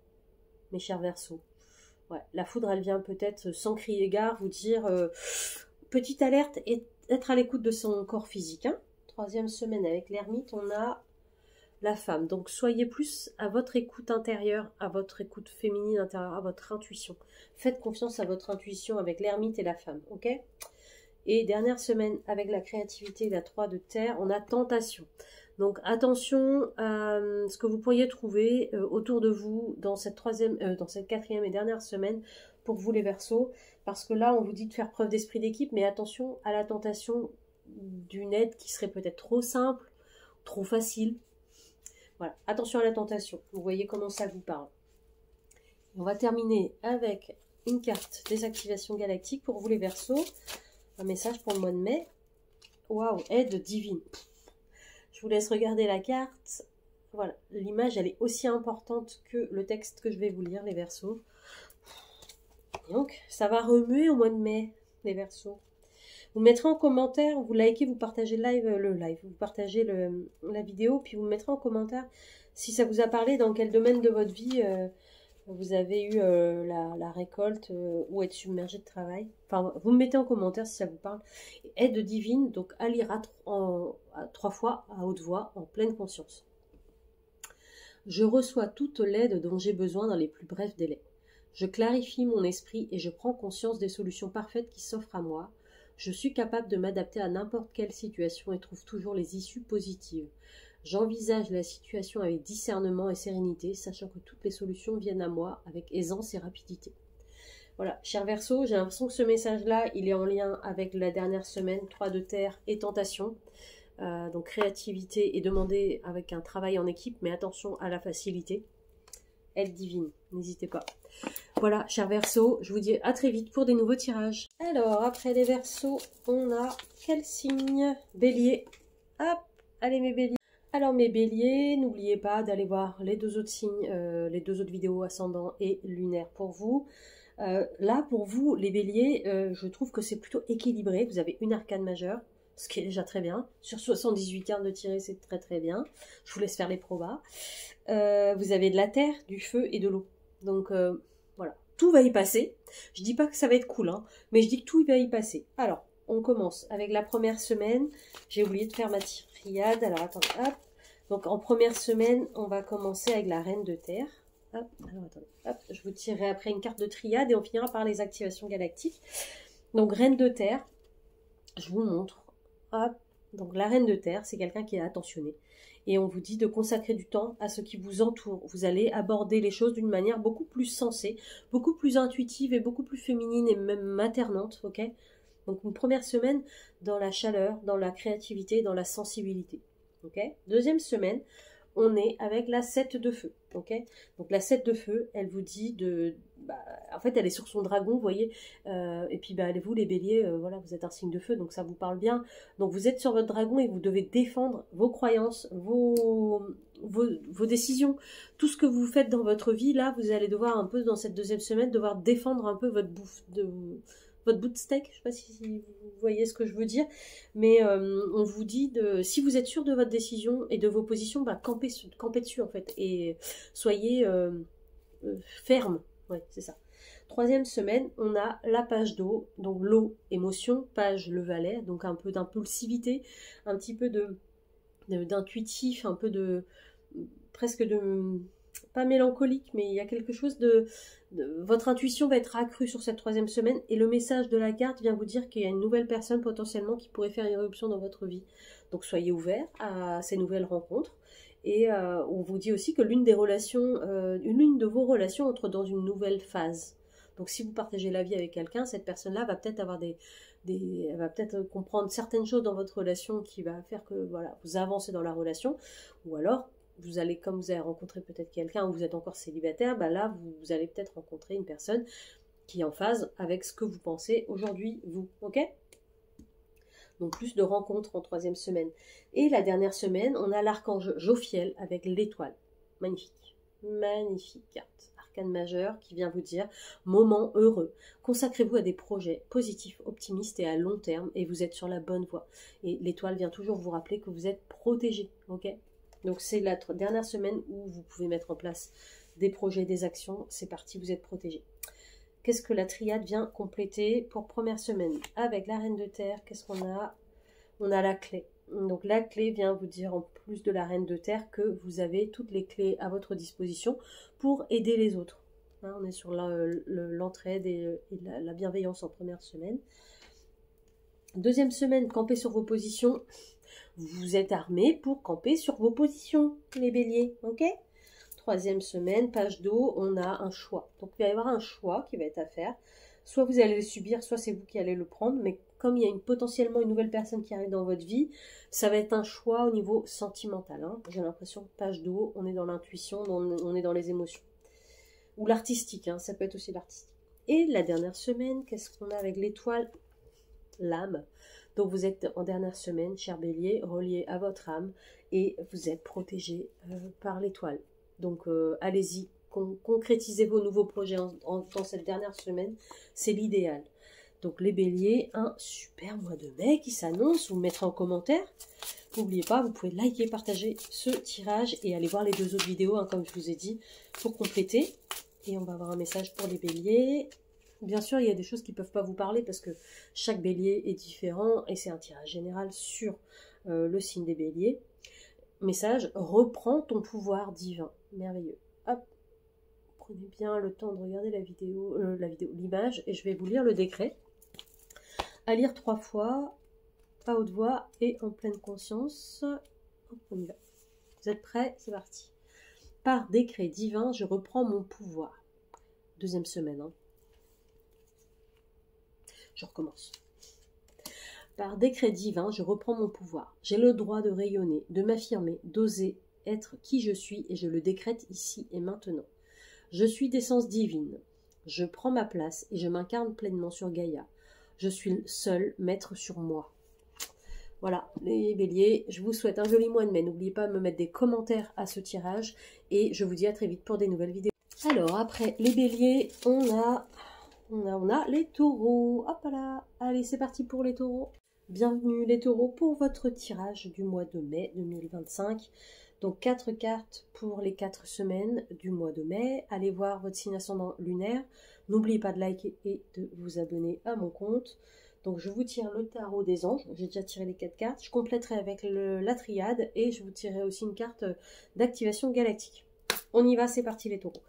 mes chers Verseaux. Ouais, la foudre, elle vient peut-être sans crier gare, vous dire petite alerte et être à l'écoute de son corps physique. Hein. Troisième semaine avec l'ermite, on a la femme. Donc soyez plus à votre écoute intérieure, à votre écoute féminine intérieure, à votre intuition. Faites confiance à votre intuition avec l'ermite et la femme, ok? Et dernière semaine avec la créativité, la 3 de terre, on a tentation. Donc attention à ce que vous pourriez trouver autour de vous dans cette quatrième et dernière semaine pour vous les Verseaux, parce que là on vous dit de faire preuve d'esprit d'équipe, mais attention à la tentation d'une aide qui serait peut-être trop simple, trop facile. Voilà, attention à la tentation, vous voyez comment ça vous parle. On va terminer avec une carte des activations galactiques pour vous les Verseaux, un message pour le mois de mai. Waouh, aide divine. Je vous laisse regarder la carte. Voilà, l'image, elle est aussi importante que le texte que je vais vous lire, les Verseaux. Et donc, ça va remuer au mois de mai, les Verseaux. Vous mettrez en commentaire, vous likez, vous partagez vous partagez la vidéo, puis vous mettrez en commentaire si ça vous a parlé, dans quel domaine de votre vie vous avez eu la récolte ou être submergé de travail. Enfin, vous me mettez en commentaire si ça vous parle. Aide divine, donc à lire à 3 fois à haute voix, en pleine conscience. Je reçois toute l'aide dont j'ai besoin dans les plus brefs délais. Je clarifie mon esprit et je prends conscience des solutions parfaites qui s'offrent à moi. Je suis capable de m'adapter à n'importe quelle situation et trouve toujours les issues positives. J'envisage la situation avec discernement et sérénité, sachant que toutes les solutions viennent à moi avec aisance et rapidité. Voilà, cher Verseau, j'ai l'impression que ce message-là, il est en lien avec la dernière semaine, 3 de terre et tentation. Donc créativité et demander avec un travail en équipe, mais attention à la facilité. Aide divine, n'hésitez pas. Voilà, cher Verseau, je vous dis à très vite pour des nouveaux tirages. Alors, après les Verseaux, on a quel signe? Bélier. Hop, allez mes béliers. Alors mes béliers, n'oubliez pas d'aller voir les 2 autres signes, les 2 autres vidéos ascendant et lunaire pour vous. Là, pour vous, les béliers, je trouve que c'est plutôt équilibré. Vous avez une arcane majeure, ce qui est déjà très bien. Sur 78 cartes de tirer, c'est très très bien. Je vous laisse faire les probas. Vous avez de la terre, du feu et de l'eau. Donc voilà, tout va y passer. Je dis pas que ça va être cool, hein, mais je dis que tout va y passer. Alors, on commence avec la première semaine. J'ai oublié de faire ma triade. Alors attendez, hop. Donc en première semaine, on va commencer avec la reine de terre. Hop, alors attendez, hop. Je vous tirerai après une carte de triade et on finira par les activations galactiques. Donc reine de terre, je vous montre. Hop. Donc la reine de terre, c'est quelqu'un qui est attentionné. Et on vous dit de consacrer du temps à ce qui vous entoure. Vous allez aborder les choses d'une manière beaucoup plus sensée, beaucoup plus intuitive et beaucoup plus féminine et même maternante, ok? Donc une première semaine dans la chaleur, dans la créativité, dans la sensibilité. Okay. Deuxième semaine, on est avec la 7 de feu. Okay. Donc la 7 de feu, elle vous dit en fait, elle est sur son dragon, vous voyez. Et puis vous les béliers, voilà, vous êtes un signe de feu, donc ça vous parle bien. Donc vous êtes sur votre dragon et vous devez défendre vos croyances, vos décisions. Tout ce que vous faites dans votre vie, là, vous allez devoir un peu, dans cette deuxième semaine, devoir défendre un peu votre bout de steak, je ne sais pas si vous voyez ce que je veux dire, mais on vous dit, si vous êtes sûr de votre décision et de vos positions, campez dessus en fait, et soyez ferme, ouais, c'est ça. Troisième semaine, on a la page d'eau, donc l'eau, émotion, page le valet, donc un peu d'impulsivité, un petit peu d'intuitif, un peu presque pas mélancolique, mais il y a quelque chose votre intuition va être accrue sur cette troisième semaine et le message de la carte vient vous dire qu'il y a une nouvelle personne potentiellement qui pourrait faire irruption dans votre vie. Donc soyez ouverts à ces nouvelles rencontres et on vous dit aussi que l'une de vos relations entre dans une nouvelle phase. Donc si vous partagez la vie avec quelqu'un, cette personne-là va peut-être avoir elle va peut-être comprendre certaines choses dans votre relation qui va faire que voilà, vous avancez dans la relation, ou alors comme vous avez rencontré peut-être quelqu'un ou vous êtes encore célibataire, là vous allez peut-être rencontrer une personne qui est en phase avec ce que vous pensez aujourd'hui, vous, ok? Donc plus de rencontres en troisième semaine. Et la dernière semaine, on a l'archange Jophiel avec l'étoile. Magnifique, magnifique carte. arcane majeur qui vient vous dire moment heureux. Consacrez-vous à des projets positifs, optimistes et à long terme et vous êtes sur la bonne voie. Et l'étoile vient toujours vous rappeler que vous êtes protégé, ok? Donc c'est la dernière semaine où vous pouvez mettre en place des projets, des actions. C'est parti, vous êtes protégé. Qu'est-ce que la triade vient compléter pour première semaine? Avec la reine de terre, qu'est-ce qu'on a? On a la clé. Donc la clé vient vous dire, en plus de la reine de terre, que vous avez toutes les clés à votre disposition pour aider les autres. Hein, on est sur l'entraide et la bienveillance en première semaine. Deuxième semaine, campez sur vos positions. Vous êtes armés pour camper sur vos positions, les béliers, ok? Troisième semaine, page d'eau, on a un choix. Donc il va y avoir un choix qui va être à faire. Soit vous allez le subir, soit c'est vous qui allez le prendre, mais comme il y a potentiellement une nouvelle personne qui arrive dans votre vie, ça va être un choix au niveau sentimental. Hein. J'ai l'impression, page d'eau, on est dans l'intuition, on est dans les émotions. Ou l'artistique, hein, ça peut être aussi l'artistique. Et la dernière semaine, qu'est-ce qu'on a avec l'étoile? L'âme. Donc vous êtes en dernière semaine, cher bélier, relié à votre âme, et vous êtes protégé par l'étoile. Donc allez-y, concrétisez vos nouveaux projets dans cette dernière semaine, c'est l'idéal. Donc les béliers, un super mois de mai qui s'annonce, vous me mettrez en commentaire. N'oubliez pas, vous pouvez liker, partager ce tirage et aller voir les deux autres vidéos, hein, comme je vous ai dit, pour compléter. Et on va avoir un message pour les béliers. Bien sûr, il y a des choses qui ne peuvent pas vous parler parce que chaque bélier est différent et c'est un tirage général sur le signe des béliers. Message, reprends ton pouvoir divin. Merveilleux. Hop, prenez bien le temps de regarder l'image et je vais vous lire le décret. À lire 3 fois, à haute voix et en pleine conscience. Hop, on y va. Vous êtes prêts? C'est parti. Par décret divin, je reprends mon pouvoir. Deuxième semaine. Hein. Je recommence. Par décret divin, je reprends mon pouvoir. J'ai le droit de rayonner, de m'affirmer, d'oser être qui je suis et je le décrète ici et maintenant. Je suis d'essence divine. Je prends ma place et je m'incarne pleinement sur Gaïa. Je suis seul maître sur moi. Voilà, les béliers, je vous souhaite un joli mois de mai. N'oubliez pas de me mettre des commentaires à ce tirage et je vous dis à très vite pour des nouvelles vidéos. Alors, après les béliers, on a les taureaux. Hop là, allez, c'est parti pour les taureaux. Bienvenue les taureaux pour votre tirage du mois de mai 2025. Donc 4 cartes pour les 4 semaines du mois de mai. Allez voir votre signe ascendant lunaire. N'oubliez pas de liker et de vous abonner à mon compte. Donc je vous tire le tarot des anges. J'ai déjà tiré les 4 cartes. Je compléterai avec la triade et je vous tirerai aussi une carte d'activation galactique. On y va, c'est parti les taureaux.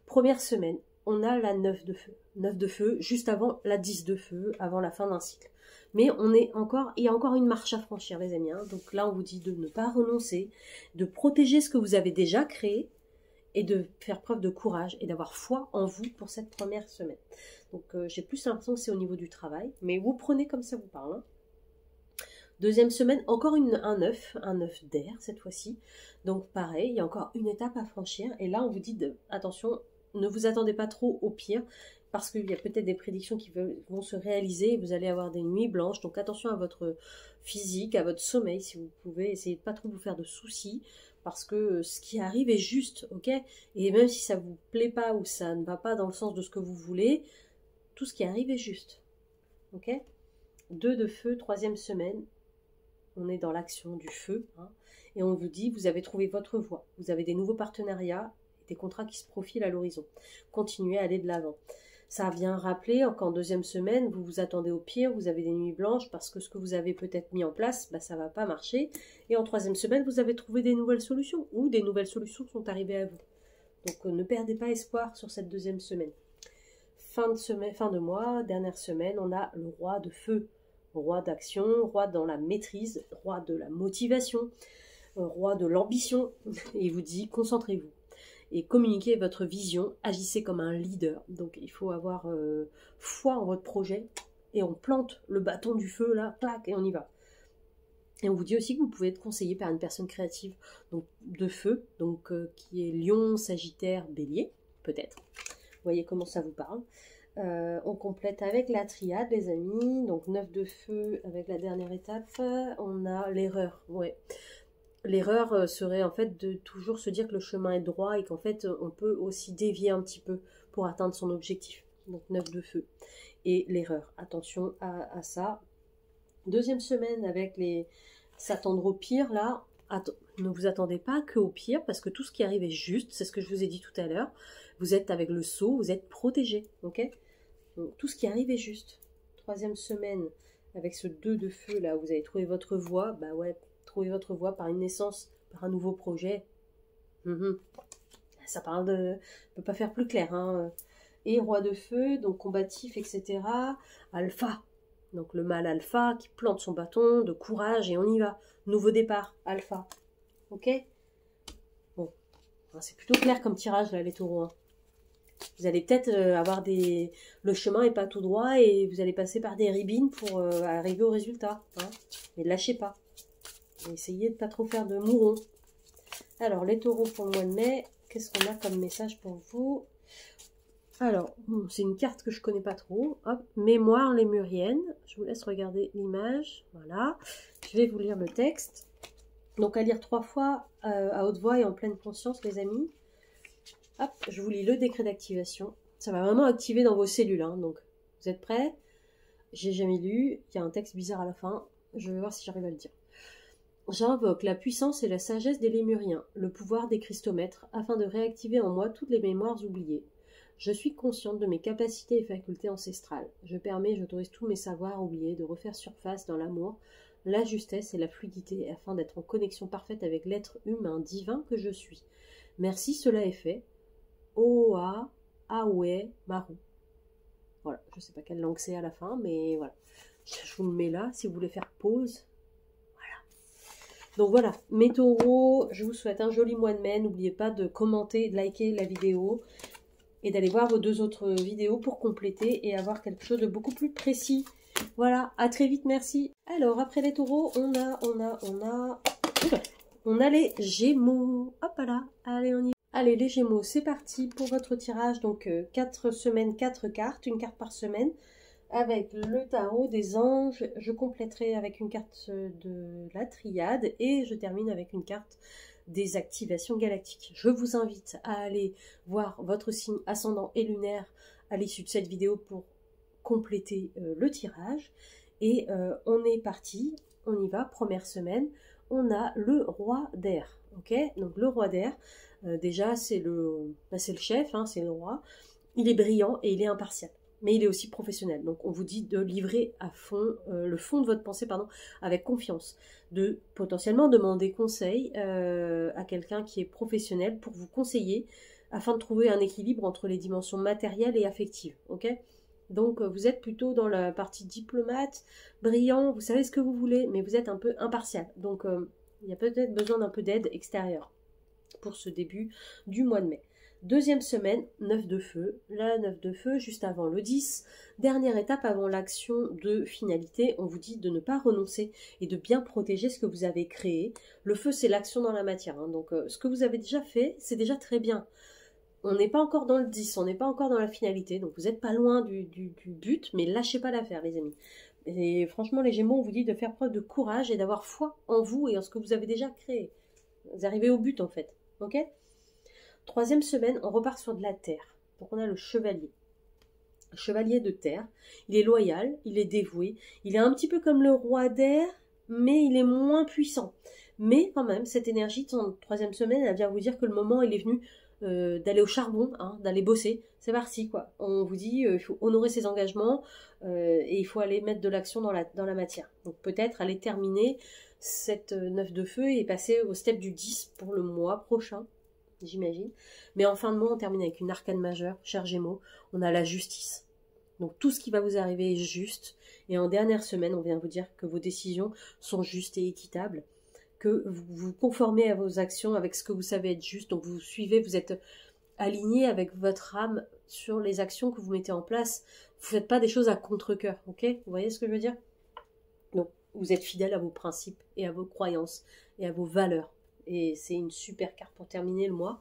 Première semaine, on a la 9 de feu. 9 de feu, juste avant la 10 de feu, avant la fin d'un cycle. Mais il y a encore une marche à franchir, les amis. Hein. Donc là, on vous dit de ne pas renoncer, de protéger ce que vous avez déjà créé et de faire preuve de courage et d'avoir foi en vous pour cette première semaine. Donc j'ai plus l'impression que c'est au niveau du travail, mais vous prenez comme ça vous parle. Hein. Deuxième semaine, encore un 9 d'air cette fois-ci. Donc pareil, il y a encore une étape à franchir. Et là, on vous dit, attention, ne vous attendez pas trop au pire. Parce qu'il y a peut-être des prédictions qui vont se réaliser et vous allez avoir des nuits blanches. Donc attention à votre physique, à votre sommeil si vous pouvez. Essayez de pas trop vous faire de soucis parce que ce qui arrive est juste, ok? Et même si ça vous plaît pas ou ça ne va pas dans le sens de ce que vous voulez, tout ce qui arrive est juste, ok? 2 de feu, troisième semaine. On est dans l'action du feu. Hein, et on vous dit, vous avez trouvé votre voie. Vous avez des nouveaux partenariats, des contrats qui se profilent à l'horizon. Continuez à aller de l'avant. Ça vient rappeler qu'en deuxième semaine, vous vous attendez au pire, vous avez des nuits blanches parce que ce que vous avez peut-être mis en place, ça ne va pas marcher. Et en troisième semaine, vous avez trouvé des nouvelles solutions ou des nouvelles solutions sont arrivées à vous. Donc ne perdez pas espoir sur cette deuxième semaine. Fin de mois, dernière semaine, on a le roi de feu. Roi d'action, roi dans la maîtrise, roi de la motivation, roi de l'ambition. Et il vous dit, concentrez-vous. Et communiquez votre vision, agissez comme un leader. Donc il faut avoir foi en votre projet et on plante le bâton du feu là, clac, et on y va. Et on vous dit aussi que vous pouvez être conseillé par une personne créative donc de feu, donc qui est Lion, Sagittaire, Bélier, peut-être. Vous voyez comment ça vous parle. On complète avec la triade, les amis. Donc 9 de feu avec la dernière étape. On a l'erreur, ouais. l'erreur serait en fait de toujours se dire que le chemin est droit et qu'en fait on peut aussi dévier un petit peu pour atteindre son objectif. Donc 9 de feu. Et l'erreur, attention à ça. Deuxième semaine avec les s'attendre au pire, là, ne vous attendez pas qu'au pire, parce que tout ce qui arrive est juste, c'est ce que je vous ai dit tout à l'heure. Vous êtes avec le sceau, vous êtes protégé, ok? Donc tout ce qui arrive est juste. Troisième semaine avec ce 2 de feu, là, vous avez trouvé votre voie, bah ouais, trouver votre voie par une naissance, par un nouveau projet. Ça parle de... On peut pas faire plus clair, hein. Et roi de feu, donc combatif, etc. Alpha, donc le mâle alpha qui plante son bâton de courage et on y va. Nouveau départ, alpha. Ok? Bon, c'est plutôt clair comme tirage là, les taureaux. Hein. Vous allez peut-être avoir des... Le chemin n'est pas tout droit et vous allez passer par des ribines pour arriver au résultat. Hein. Mais lâchez pas. Essayez de ne pas trop faire de mourons. Alors, les taureaux pour le mois de mai, qu'est-ce qu'on a comme message pour vous? Alors, c'est une carte que je connais pas trop. Hop, mémoire lémurienne. Je vous laisse regarder l'image. Voilà. Je vais vous lire le texte. Donc, à lire 3 fois à haute voix et en pleine conscience, les amis. Hop, je vous lis le décret d'activation. Ça va vraiment activer dans vos cellules. Hein, donc, vous êtes prêts? J'ai jamais lu. Il y a un texte bizarre à la fin. Je vais voir si j'arrive à le dire. J'invoque la puissance et la sagesse des lémuriens, le pouvoir des cristomètres, afin de réactiver en moi toutes les mémoires oubliées. Je suis consciente de mes capacités et facultés ancestrales. J'autorise tous mes savoirs oubliés de refaire surface dans l'amour, la justesse et la fluidité afin d'être en connexion parfaite avec l'être humain divin que je suis. Merci, cela est fait. Oa, Awe, Maru. Voilà, je ne sais pas quelle langue c'est à la fin, mais voilà. Je vous le mets là, si vous voulez faire pause. Donc voilà, mes taureaux, je vous souhaite un joli mois de mai. N'oubliez pas de commenter, de liker la vidéo et d'aller voir vos 2 autres vidéos pour compléter et avoir quelque chose de beaucoup plus précis. Voilà, à très vite, merci. Alors, après les taureaux, on a les gémeaux. Hop là, allez, on y va. Allez, les gémeaux, c'est parti pour votre tirage. Donc, 4 semaines, 4 cartes, une carte par semaine. Avec le tarot des anges, je compléterai avec une carte de la triade et je termine avec une carte des activations galactiques. Je vous invite à aller voir votre signe ascendant et lunaire à l'issue de cette vidéo pour compléter le tirage. Et on est parti, on y va, première semaine, on a le roi d'air. Ok, donc le roi d'air, déjà c'est le chef, hein, c'est le roi, il est brillant et il est impartial. Mais il est aussi professionnel. Donc on vous dit de livrer à fond le fond de votre pensée, avec confiance. De potentiellement demander conseil à quelqu'un qui est professionnel pour vous conseiller afin de trouver un équilibre entre les dimensions matérielles et affectives. Ok ? Donc vous êtes plutôt dans la partie diplomate, brillant, vous savez ce que vous voulez, mais vous êtes un peu impartial. Donc il y a peut-être besoin d'un peu d'aide extérieure pour ce début du mois de mai. Deuxième semaine, 9 de feu. La 9 de feu, juste avant le 10. Dernière étape avant l'action de finalité. On vous dit de ne pas renoncer et de bien protéger ce que vous avez créé. Le feu, c'est l'action dans la matière. Hein. Donc, ce que vous avez déjà fait, c'est déjà très bien. On n'est pas encore dans le 10, on n'est pas encore dans la finalité. Donc, vous n'êtes pas loin du but, mais lâchez pas l'affaire, les amis. Et franchement, les Gémeaux, on vous dit de faire preuve de courage et d'avoir foi en vous et en ce que vous avez déjà créé. Vous arrivez au but, en fait. Ok ? Troisième semaine, on repart sur de la terre. Donc on a le chevalier. Le chevalier de terre. Il est loyal, il est dévoué. Il est un petit peu comme le roi d'air, mais il est moins puissant. Mais quand même, cette énergie de troisième semaine, elle vient vous dire que le moment, il est venu d'aller au charbon, hein, d'aller bosser. C'est parti, quoi. On vous dit, il faut honorer ses engagements et il faut aller mettre de l'action dans la matière. Donc peut-être aller terminer cette 9 de feu et passer au step du 10 pour le mois prochain. J'imagine. Mais en fin de mois, on termine avec une arcane majeure, chers Gémeaux. On a la justice. Donc tout ce qui va vous arriver est juste. Et en dernière semaine, on vient vous dire que vos décisions sont justes et équitables, que vous vous conformez à vos actions avec ce que vous savez être juste. Donc vous suivez, vous êtes aligné avec votre âme sur les actions que vous mettez en place. Vous ne faites pas des choses à contre-cœur, ok? Vous voyez ce que je veux dire? Donc vous êtes fidèle à vos principes et à vos croyances et à vos valeurs. Et c'est une super carte pour terminer le mois.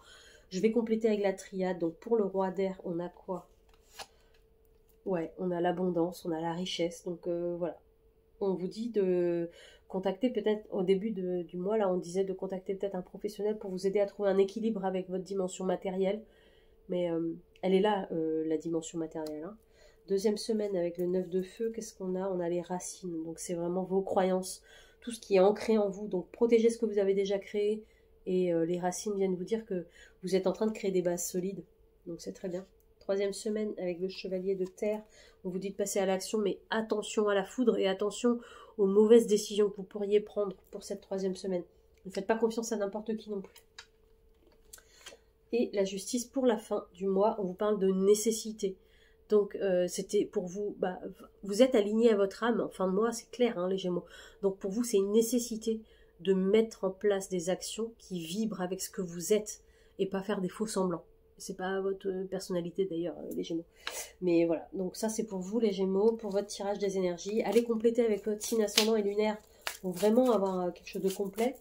Je vais compléter avec la triade. Donc pour le roi d'air, on a quoi? Ouais, on a l'abondance, on a la richesse. Donc voilà. On vous dit de contacter peut-être au début du mois, là on disait de contacter peut-être un professionnel pour vous aider à trouver un équilibre avec votre dimension matérielle. Mais elle est là, la dimension matérielle. Hein. Deuxième semaine avec le 9 de feu, qu'est-ce qu'on a? On a les racines. Donc c'est vraiment vos croyances, tout ce qui est ancré en vous. Donc protégez ce que vous avez déjà créé. Et les racines viennent vous dire que vous êtes en train de créer des bases solides. Donc c'est très bien. Troisième semaine avec le chevalier de terre. On vous dit de passer à l'action, mais attention à la foudre et attention aux mauvaises décisions que vous pourriez prendre pour cette troisième semaine. Ne faites pas confiance à n'importe qui non plus. Et la justice pour la fin du mois, on vous parle de nécessité. Donc c'était pour vous, vous êtes aligné à votre âme en fin de mois, c'est clair hein, les Gémeaux. Donc pour vous c'est une nécessité de mettre en place des actions qui vibrent avec ce que vous êtes et pas faire des faux semblants. C'est pas votre personnalité d'ailleurs les Gémeaux. Mais voilà, donc ça c'est pour vous les Gémeaux, pour votre tirage des énergies. Allez compléter avec votre signe ascendant et lunaire pour vraiment avoir quelque chose de complet.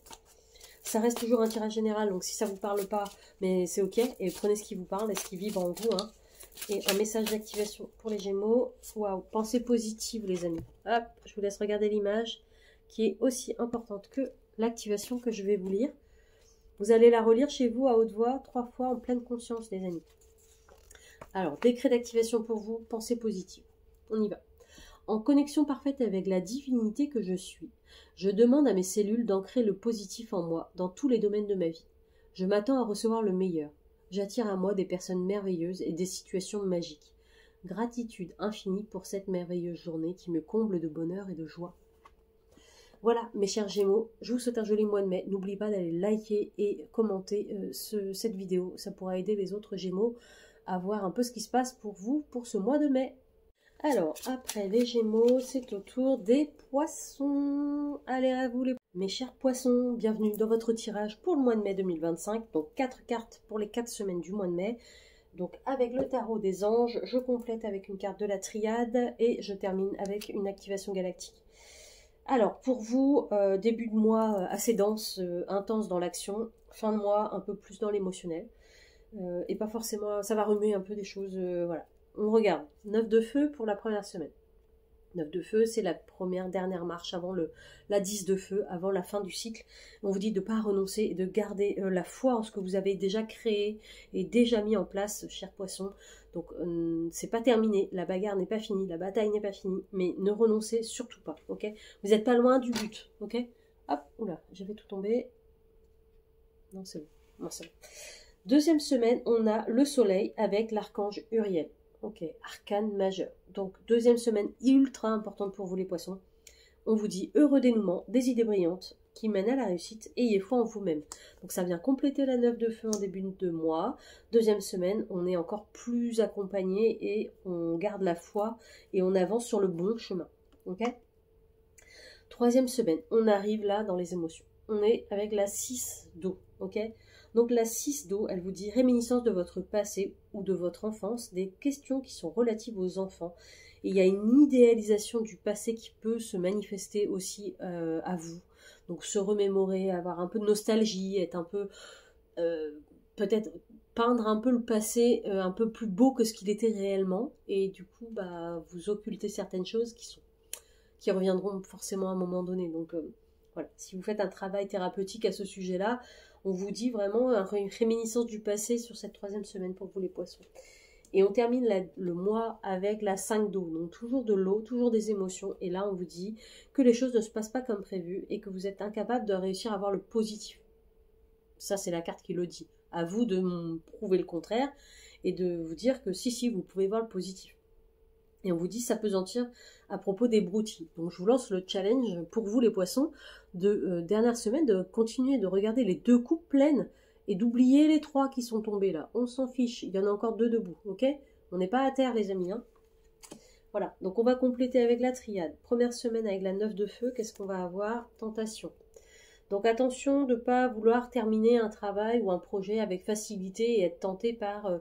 Ça reste toujours un tirage général, donc si ça vous parle pas, mais c'est ok, et prenez ce qui vous parle et ce qui vibre en vous. Hein. Et un message d'activation pour les Gémeaux. Waouh, pensée positive les amis. Hop, je vous laisse regarder l'image qui est aussi importante que l'activation que je vais vous lire. Vous allez la relire chez vous à haute voix 3 fois en pleine conscience les amis. Alors, décret d'activation pour vous, pensée positive. On y va. En connexion parfaite avec la divinité que je suis, je demande à mes cellules d'ancrer le positif en moi dans tous les domaines de ma vie. Je m'attends à recevoir le meilleur. J'attire à moi des personnes merveilleuses et des situations magiques. Gratitude infinie pour cette merveilleuse journée qui me comble de bonheur et de joie. Voilà mes chers Gémeaux, je vous souhaite un joli mois de mai. N'oubliez pas d'aller liker et commenter cette vidéo. Ça pourra aider les autres Gémeaux à voir un peu ce qui se passe pour vous pour ce mois de mai. Alors, après les Gémeaux, c'est au tour des Poissons. Allez à vous mes chers Poissons, bienvenue dans votre tirage pour le mois de mai 2025. Donc 4 cartes pour les 4 semaines du mois de mai. Donc avec le tarot des anges, je complète avec une carte de la triade et je termine avec une activation galactique. Alors pour vous, début de mois assez dense, intense dans l'action, fin de mois un peu plus dans l'émotionnel. Et pas forcément, ça va remuer un peu des choses, voilà. On regarde, 9 de feu pour la première semaine. 9 de feu, c'est la dernière marche avant la 10 de feu, avant la fin du cycle. On vous dit de ne pas renoncer et de garder la foi en ce que vous avez déjà créé et déjà mis en place, chers poissons. Donc, c'est pas terminé, la bagarre n'est pas finie, la bataille n'est pas finie, mais ne renoncez surtout pas, ok? Vous n'êtes pas loin du but, ok? Hop, oula, j'avais tout tombé. Non, c'est bon. Non, c'est bon. Deuxième semaine, on a le soleil avec l'archange Uriel. Ok, arcane majeur. Donc, deuxième semaine ultra importante pour vous les poissons. On vous dit heureux dénouement, des idées brillantes qui mènent à la réussite et ayez foi en vous-même. Donc, ça vient compléter la 9 de feu en début de mois. Deuxième semaine, on est encore plus accompagné et on garde la foi et on avance sur le bon chemin. Ok ? Troisième semaine, on arrive là dans les émotions. On est avec la 6 d'eau. Ok ? Donc la 6 d'eau, elle vous dit réminiscence de votre passé ou de votre enfance, des questions qui sont relatives aux enfants. Et il y a une idéalisation du passé qui peut se manifester aussi à vous. Donc se remémorer, avoir un peu de nostalgie, être un peu, peut-être peindre un peu le passé un peu plus beau que ce qu'il était réellement. Et du coup, vous occultez certaines choses qui reviendront forcément à un moment donné. Donc voilà, si vous faites un travail thérapeutique à ce sujet-là, on vous dit vraiment une réminiscence du passé sur cette troisième semaine pour vous les poissons. Et on termine le mois avec la 5 d'eau. Donc toujours de l'eau, toujours des émotions. Et là, on vous dit que les choses ne se passent pas comme prévu et que vous êtes incapable de réussir à voir le positif. Ça, c'est la carte qui le dit. À vous de me prouver le contraire et de vous dire que si, vous pouvez voir le positif. Et on vous dit s'apesantir à propos des broutilles. Donc je vous lance le challenge pour vous les poissons de dernière semaine de continuer de regarder les 2 coupes pleines et d'oublier les 3 qui sont tombés là. On s'en fiche, il y en a encore 2 debout, ok? On n'est pas à terre les amis. Hein. Voilà, donc on va compléter avec la triade. Première semaine avec la 9 de feu, qu'est-ce qu'on va avoir? Tentation. Donc attention de ne pas vouloir terminer un travail ou un projet avec facilité et être tenté par...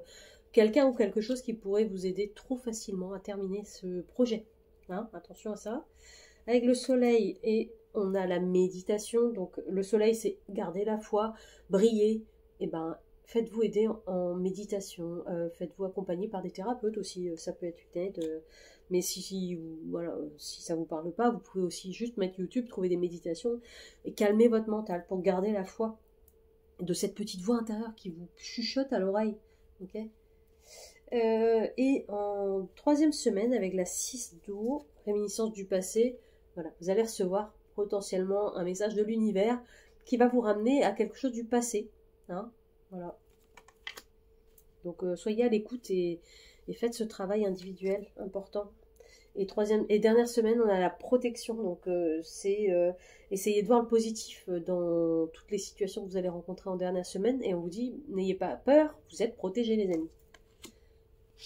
quelqu'un ou quelque chose qui pourrait vous aider trop facilement à terminer ce projet. Hein, attention à ça. Avec le soleil, et on a la méditation. Donc le soleil, c'est garder la foi, briller. Et faites-vous aider en méditation, faites-vous accompagner par des thérapeutes aussi, ça peut être une aide. Mais voilà, si ça ne vous parle pas, vous pouvez aussi juste mettre YouTube, trouver des méditations et calmer votre mental pour garder la foi de cette petite voix intérieure qui vous chuchote à l'oreille. Okay, et en 3e semaine, avec la 6 d'eau, réminiscence du passé, voilà, vous allez recevoir potentiellement un message de l'univers qui va vous ramener à quelque chose du passé. Hein, voilà. Donc soyez à l'écoute et faites ce travail individuel important. Et 3e et dernière semaine, on a la protection. Donc c'est essayez de voir le positif dans toutes les situations que vous allez rencontrer en dernière semaine. Et on vous dit, n'ayez pas peur, vous êtes protégés les amis.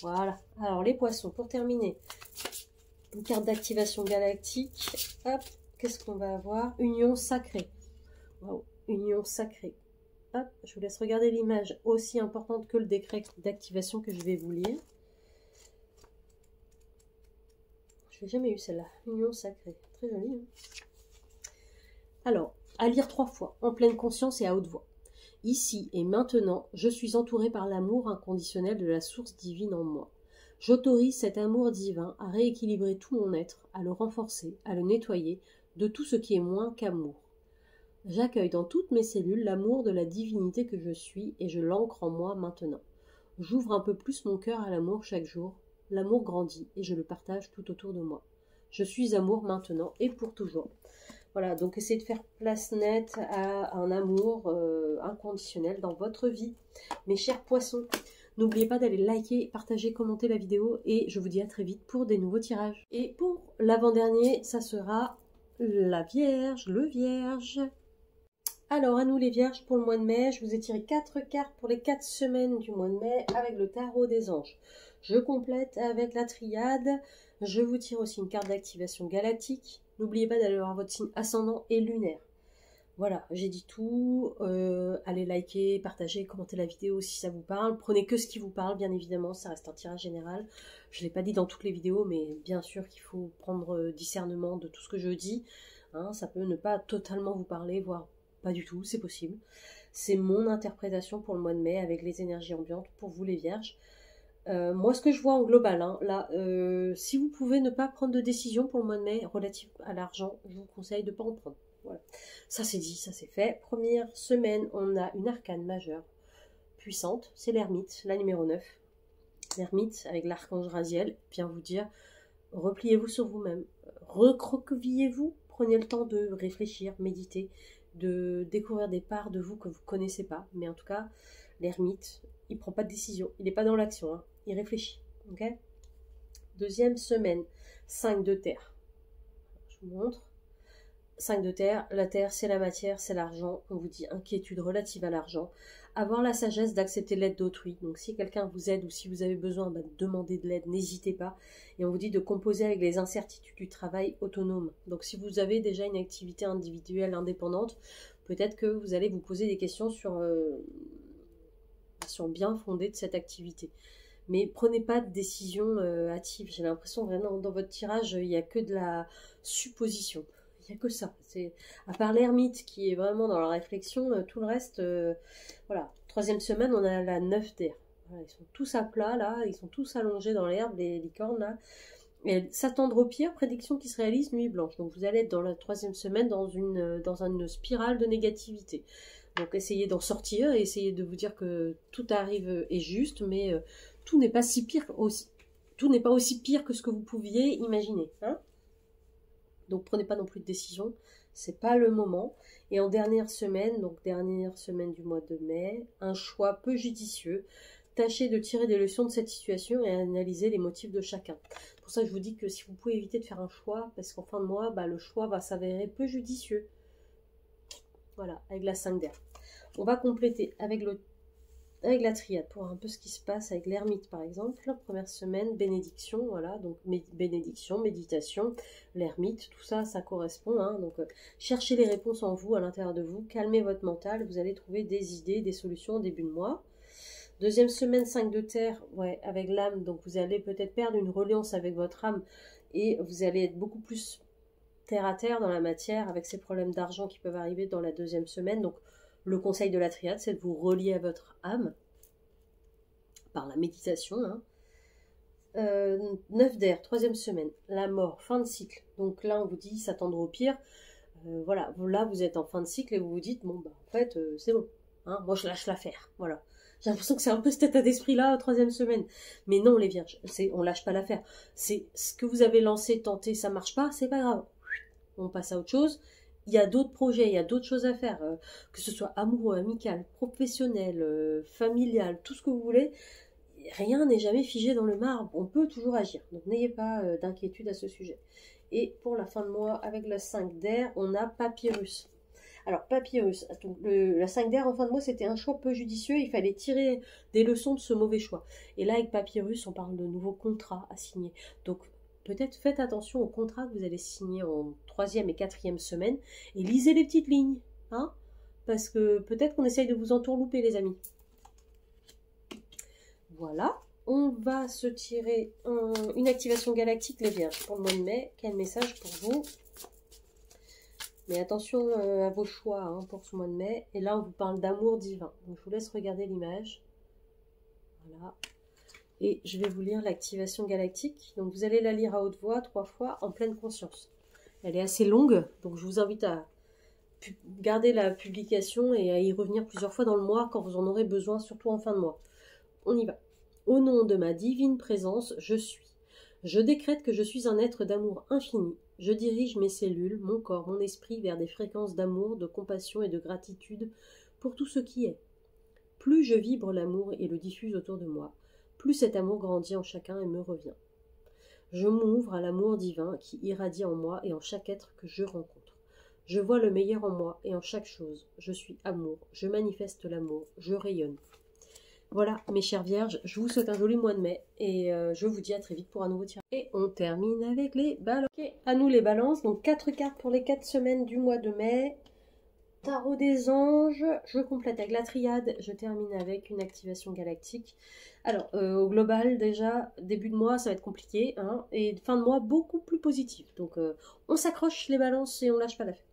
Voilà. Alors les poissons, pour terminer, une carte d'activation galactique. Hop, qu'est-ce qu'on va avoir? Union sacrée. Wow, union sacrée. Hop, je vous laisse regarder l'image aussi importante que le décret d'activation que je vais vous lire. Je n'ai jamais eu celle-là. Union sacrée. Très jolie. Hein, alors, à lire 3 fois, en pleine conscience et à haute voix. Ici et maintenant, je suis entourée par l'amour inconditionnel de la source divine en moi. J'autorise cet amour divin à rééquilibrer tout mon être, à le renforcer, à le nettoyer de tout ce qui est moins qu'amour. J'accueille dans toutes mes cellules l'amour de la divinité que je suis et je l'ancre en moi maintenant. J'ouvre un peu plus mon cœur à l'amour chaque jour. L'amour grandit et je le partage tout autour de moi. Je suis amour maintenant et pour toujours. Voilà, donc essayez de faire place nette à un amour inconditionnel dans votre vie. Mes chers poissons, n'oubliez pas d'aller liker, partager, commenter la vidéo et je vous dis à très vite pour des nouveaux tirages. Et pour l'avant-dernier, ça sera la Vierge, le Vierge. Alors, à nous les Vierges, pour le mois de mai, je vous ai tiré 4 cartes pour les 4 semaines du mois de mai avec le tarot des anges. Je complète avec la triade. Je vous tire aussi une carte d'activation galactique. N'oubliez pas d'aller voir votre signe ascendant et lunaire. Voilà, j'ai dit tout. Allez liker, partager, commenter la vidéo si ça vous parle. Prenez que ce qui vous parle, bien évidemment. Ça reste un tirage général. Je ne l'ai pas dit dans toutes les vidéos, mais bien sûr qu'il faut prendre discernement de tout ce que je dis. Hein, ça peut ne pas totalement vous parler, voire pas du tout, c'est possible. C'est mon interprétation pour le mois de mai avec les énergies ambiantes pour vous les Vierges. Moi, ce que je vois en global, hein, là, si vous pouvez ne pas prendre de décision pour le mois de mai relative à l'argent, je vous conseille de ne pas en prendre. Voilà. Ça c'est dit, ça c'est fait. Première semaine, on a une arcane majeure puissante, c'est l'ermite, la numéro 9. L'ermite avec l'archange Raziel, vient vous dire, repliez-vous sur vous-même, recroquevillez-vous, prenez le temps de réfléchir, méditer, de découvrir des parts de vous que vous ne connaissez pas. Mais en tout cas, l'ermite, il ne prend pas de décision, il n'est pas dans l'action, hein. Il réfléchit. Okay, deuxième semaine, 5 de terre. Je vous montre. 5 de terre, la terre c'est la matière, c'est l'argent. On vous dit inquiétude relative à l'argent. Avoir la sagesse d'accepter l'aide d'autrui. Donc si quelqu'un vous aide ou si vous avez besoin de demander de l'aide, n'hésitez pas. Et on vous dit de composer avec les incertitudes du travail autonome. Donc si vous avez déjà une activité individuelle indépendante, peut-être que vous allez vous poser des questions sur bien fondé de cette activité. Mais prenez pas de décision hâtive. J'ai l'impression vraiment dans votre tirage, il n'y a que de la supposition. Il n'y a que ça. À part l'ermite qui est vraiment dans la réflexion, tout le reste, voilà. Troisième semaine, on a la 9 d'air. Voilà, ils sont tous à plat là, ils sont tous allongés dans l'herbe, les licornes là. Et s'attendre au pire, prédiction qui se réalise, nuit blanche. Donc vous allez être dans la troisième semaine dans une spirale de négativité. Donc essayez d'en sortir et essayez de vous dire que tout arrive est juste, mais tout n'est pas si pire tout n'est pas aussi pire que ce que vous pouviez imaginer. Hein, donc prenez pas non plus de décision, c'est pas le moment. Et en dernière semaine, donc dernière semaine du mois de mai, un choix peu judicieux. Tâchez de tirer des leçons de cette situation et analyser les motifs de chacun. C'est pour ça que je vous dis que si vous pouvez éviter de faire un choix, parce qu'en fin de mois, le choix va s'avérer peu judicieux. Voilà, avec la 5 d'air. On va compléter avec la triade pour voir un peu ce qui se passe avec l'ermite par exemple. La première semaine, bénédiction, voilà, donc bénédiction, méditation, l'ermite, tout ça, ça correspond. Hein, donc cherchez les réponses en vous, à l'intérieur de vous, calmez votre mental, vous allez trouver des idées, des solutions au début de mois. Deuxième semaine, 5 de terre, ouais, avec l'âme, donc vous allez peut-être perdre une reliance avec votre âme et vous allez être beaucoup plus terre à terre dans la matière avec ces problèmes d'argent qui peuvent arriver dans la deuxième semaine. Donc Le conseil de la triade, c'est de vous relier à votre âme par la méditation. 9 d'air, 3e semaine, la mort, fin de cycle. Donc là, on vous dit s'attendre au pire. Voilà, là, vous êtes en fin de cycle et vous vous dites, bon, bah, en fait, c'est bon. Hein, moi, je lâche l'affaire. Voilà. J'ai l'impression que c'est un peu cet état d'esprit-là, 3e semaine. Mais non, les vierges, on lâche pas l'affaire. C'est ce que vous avez lancé, tenté, ça marche pas, c'est pas grave. On passe à autre chose. Il y a d'autres projets, il y a d'autres choses à faire, que ce soit amoureux, amical, professionnel, familial, tout ce que vous voulez. Rien n'est jamais figé dans le marbre, on peut toujours agir. Donc n'ayez pas d'inquiétude à ce sujet. Et pour la fin de mois, avec la 5 d'air, on a Papyrus. Alors, Papyrus, donc la 5 d'air en fin de mois, c'était un choix peu judicieux, il fallait tirer des leçons de ce mauvais choix. Et là, avec Papyrus, on parle de nouveaux contrats à signer. Donc, peut-être faites attention aux contrats que vous allez signer en 3e et 4e semaine, et lisez les petites lignes, hein, parce que peut-être qu'on essaye de vous entourlouper, les amis. Voilà, on va se tirer une activation galactique, les vierges, pour le mois de mai. Quel message pour vous? Mais attention à vos choix hein, pour ce mois de mai. Et là, on vous parle d'amour divin. Donc, je vous laisse regarder l'image. Voilà. Et je vais vous lire l'activation galactique. Donc, vous allez la lire à haute voix 3 fois en pleine conscience. Elle est assez longue, donc je vous invite à garder la publication et à y revenir plusieurs fois dans le mois quand vous en aurez besoin, surtout en fin de mois. On y va. Au nom de ma divine présence, je suis. Je décrète que je suis un être d'amour infini. Je dirige mes cellules, mon corps, mon esprit vers des fréquences d'amour, de compassion et de gratitude pour tout ce qui est. Plus je vibre l'amour et le diffuse autour de moi, plus cet amour grandit en chacun et me revient. Je m'ouvre à l'amour divin qui irradie en moi et en chaque être que je rencontre. Je vois le meilleur en moi et en chaque chose. Je suis amour, je manifeste l'amour, je rayonne. Voilà, mes chères vierges, je vous souhaite un joli mois de mai et je vous dis à très vite pour un nouveau tirage. Et on termine avec les balances. Ok, à nous les balances, donc 4 cartes pour les 4 semaines du mois de mai. Tarot des anges, je complète avec la triade, je termine avec une activation galactique. Alors, au global, déjà, début de mois, ça va être compliqué, hein, et fin de mois, beaucoup plus positif. Donc, on s'accroche les balances et on lâche pas l'affaire.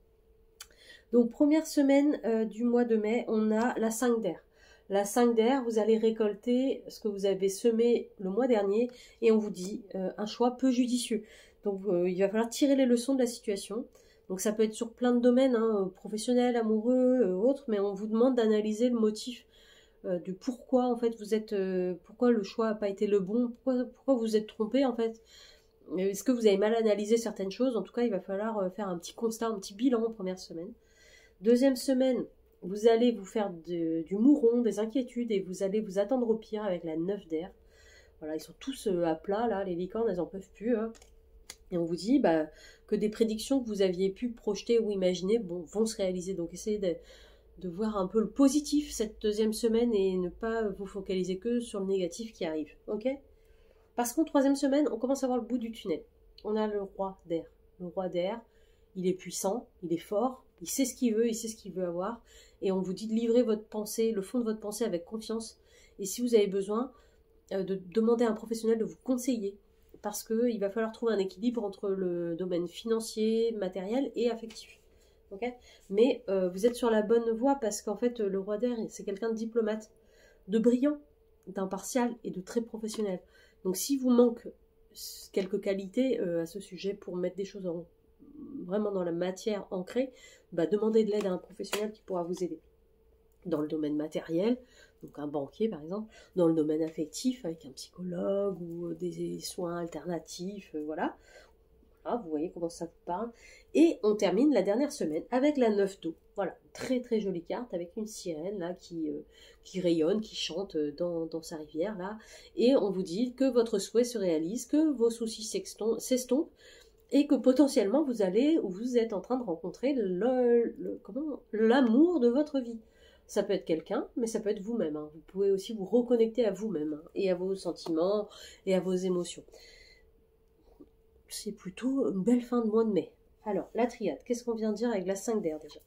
Donc, première semaine du mois de mai, on a la 5 d'air. La 5 d'air, vous allez récolter ce que vous avez semé le mois dernier et on vous dit un choix peu judicieux. Donc il va falloir tirer les leçons de la situation. Donc ça peut être sur plein de domaines, hein, professionnels, amoureux, autres, mais on vous demande d'analyser le motif du pourquoi en fait vous êtes, pourquoi le choix n'a pas été le bon, pourquoi vous êtes trompé en fait. Est-ce que vous avez mal analysé certaines choses? En tout cas, il va falloir faire un petit constat, un petit bilan en première semaine. Deuxième semaine, vous allez vous faire du mouron, des inquiétudes et vous allez vous attendre au pire avec la 9 d'air. Voilà, ils sont tous à plat là, les licornes, elles n'en peuvent plus. Hein. Et on vous dit que des prédictions que vous aviez pu projeter ou imaginer vont se réaliser. Donc essayez de voir un peu le positif cette deuxième semaine et ne pas vous focaliser que sur le négatif qui arrive. Ok? Parce qu'en troisième semaine, on commence à voir le bout du tunnel. On a le roi d'air. Le roi d'air, il est puissant, il est fort, il sait ce qu'il veut, il sait ce qu'il veut avoir. Et on vous dit de livrer votre pensée, le fond de votre pensée avec confiance. Et si vous avez besoin, de demander à un professionnel de vous conseiller. Parce qu'il va falloir trouver un équilibre entre le domaine financier, matériel et affectif. Okay, mais vous êtes sur la bonne voie parce qu'en fait, le roi d'air, c'est quelqu'un de diplomate, de brillant, d'impartial et de très professionnel. Donc si vous manque quelques qualités à ce sujet pour mettre des choses vraiment dans la matière ancrée, demandez de l'aide à un professionnel qui pourra vous aider. Dans le domaine matériel, donc un banquier par exemple, dans le domaine affectif avec un psychologue ou des soins alternatifs, voilà. Vous voyez comment ça vous parle. Et on termine la dernière semaine avec la 9 d'eau. Voilà, très très jolie carte avec une sirène là qui rayonne, qui chante dans sa rivière là. Et on vous dit que votre souhait se réalise, que vos soucis s'estompent et que potentiellement vous êtes en train de rencontrer l'amour de votre vie. Ça peut être quelqu'un, mais ça peut être vous-même. Hein. Vous pouvez aussi vous reconnecter à vous-même hein, et à vos sentiments et à vos émotions. C'est plutôt une belle fin de mois de mai. Alors, la triade, qu'est-ce qu'on vient de dire avec la 5 d'air déjà?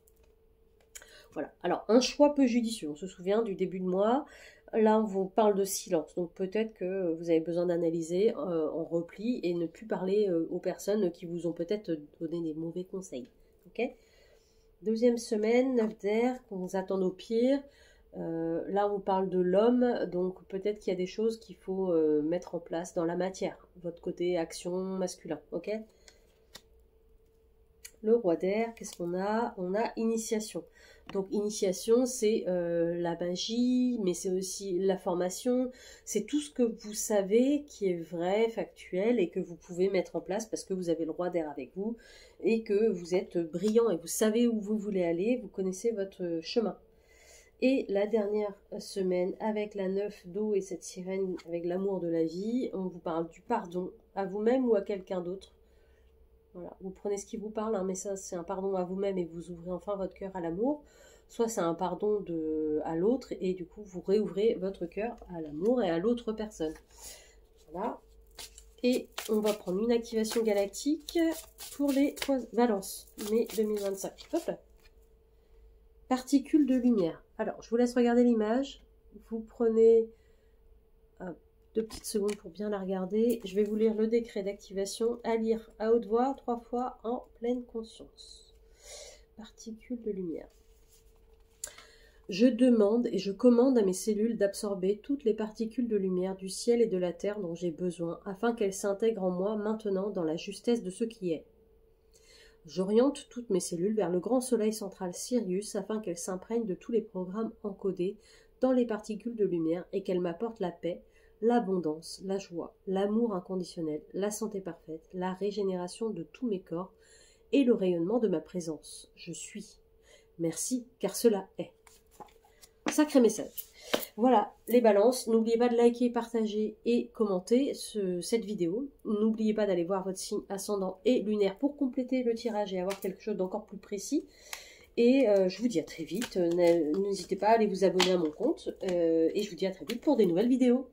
Voilà, alors un choix peu judicieux, on se souvient du début de mois, là on vous parle de silence, donc peut-être que vous avez besoin d'analyser en repli et ne plus parler aux personnes qui vous ont peut-être donné des mauvais conseils, ok? Deuxième semaine, 9 d'air, qu'on vous attend au pire. Là, on parle de l'homme, donc peut-être qu'il y a des choses qu'il faut mettre en place dans la matière. Votre côté action masculin, ok? Le roi d'air, qu'est-ce qu'on a? On a initiation. Donc initiation, c'est la magie, mais c'est aussi la formation. C'est tout ce que vous savez qui est vrai, factuel, et que vous pouvez mettre en place parce que vous avez le roi d'air avec vous, et que vous êtes brillant, et vous savez où vous voulez aller, vous connaissez votre chemin. Et la dernière semaine, avec la 9 d'eau et cette sirène, avec l'amour de la vie, on vous parle du pardon à vous-même ou à quelqu'un d'autre. Voilà, vous prenez ce qui vous parle, hein, mais ça c'est un pardon à vous-même et vous ouvrez enfin votre cœur à l'amour. Soit c'est un pardon à l'autre et du coup vous réouvrez votre cœur à l'amour et à l'autre personne. Voilà. Et on va prendre une activation galactique pour les Valence, mai 2025. Hop là. Particules de lumière. Alors, je vous laisse regarder l'image. Vous prenez 2 petites secondes pour bien la regarder. Je vais vous lire le décret d'activation à lire à haute voix 3 fois en pleine conscience. Particules de lumière. Je demande et je commande à mes cellules d'absorber toutes les particules de lumière du ciel et de la terre dont j'ai besoin, afin qu'elles s'intègrent en moi maintenant dans la justesse de ce qui est. J'oriente toutes mes cellules vers le grand soleil central Sirius afin qu'elles s'imprègnent de tous les programmes encodés dans les particules de lumière et qu'elles m'apportent la paix, l'abondance, la joie, l'amour inconditionnel, la santé parfaite, la régénération de tous mes corps et le rayonnement de ma présence. Je suis. Merci, car cela est. Sacré message. Voilà, les balances. N'oubliez pas de liker, partager et commenter cette vidéo. N'oubliez pas d'aller voir votre signe ascendant et lunaire pour compléter le tirage et avoir quelque chose d'encore plus précis. Et je vous dis à très vite. N'hésitez pas à aller vous abonner à mon compte. Et je vous dis à très vite pour des nouvelles vidéos.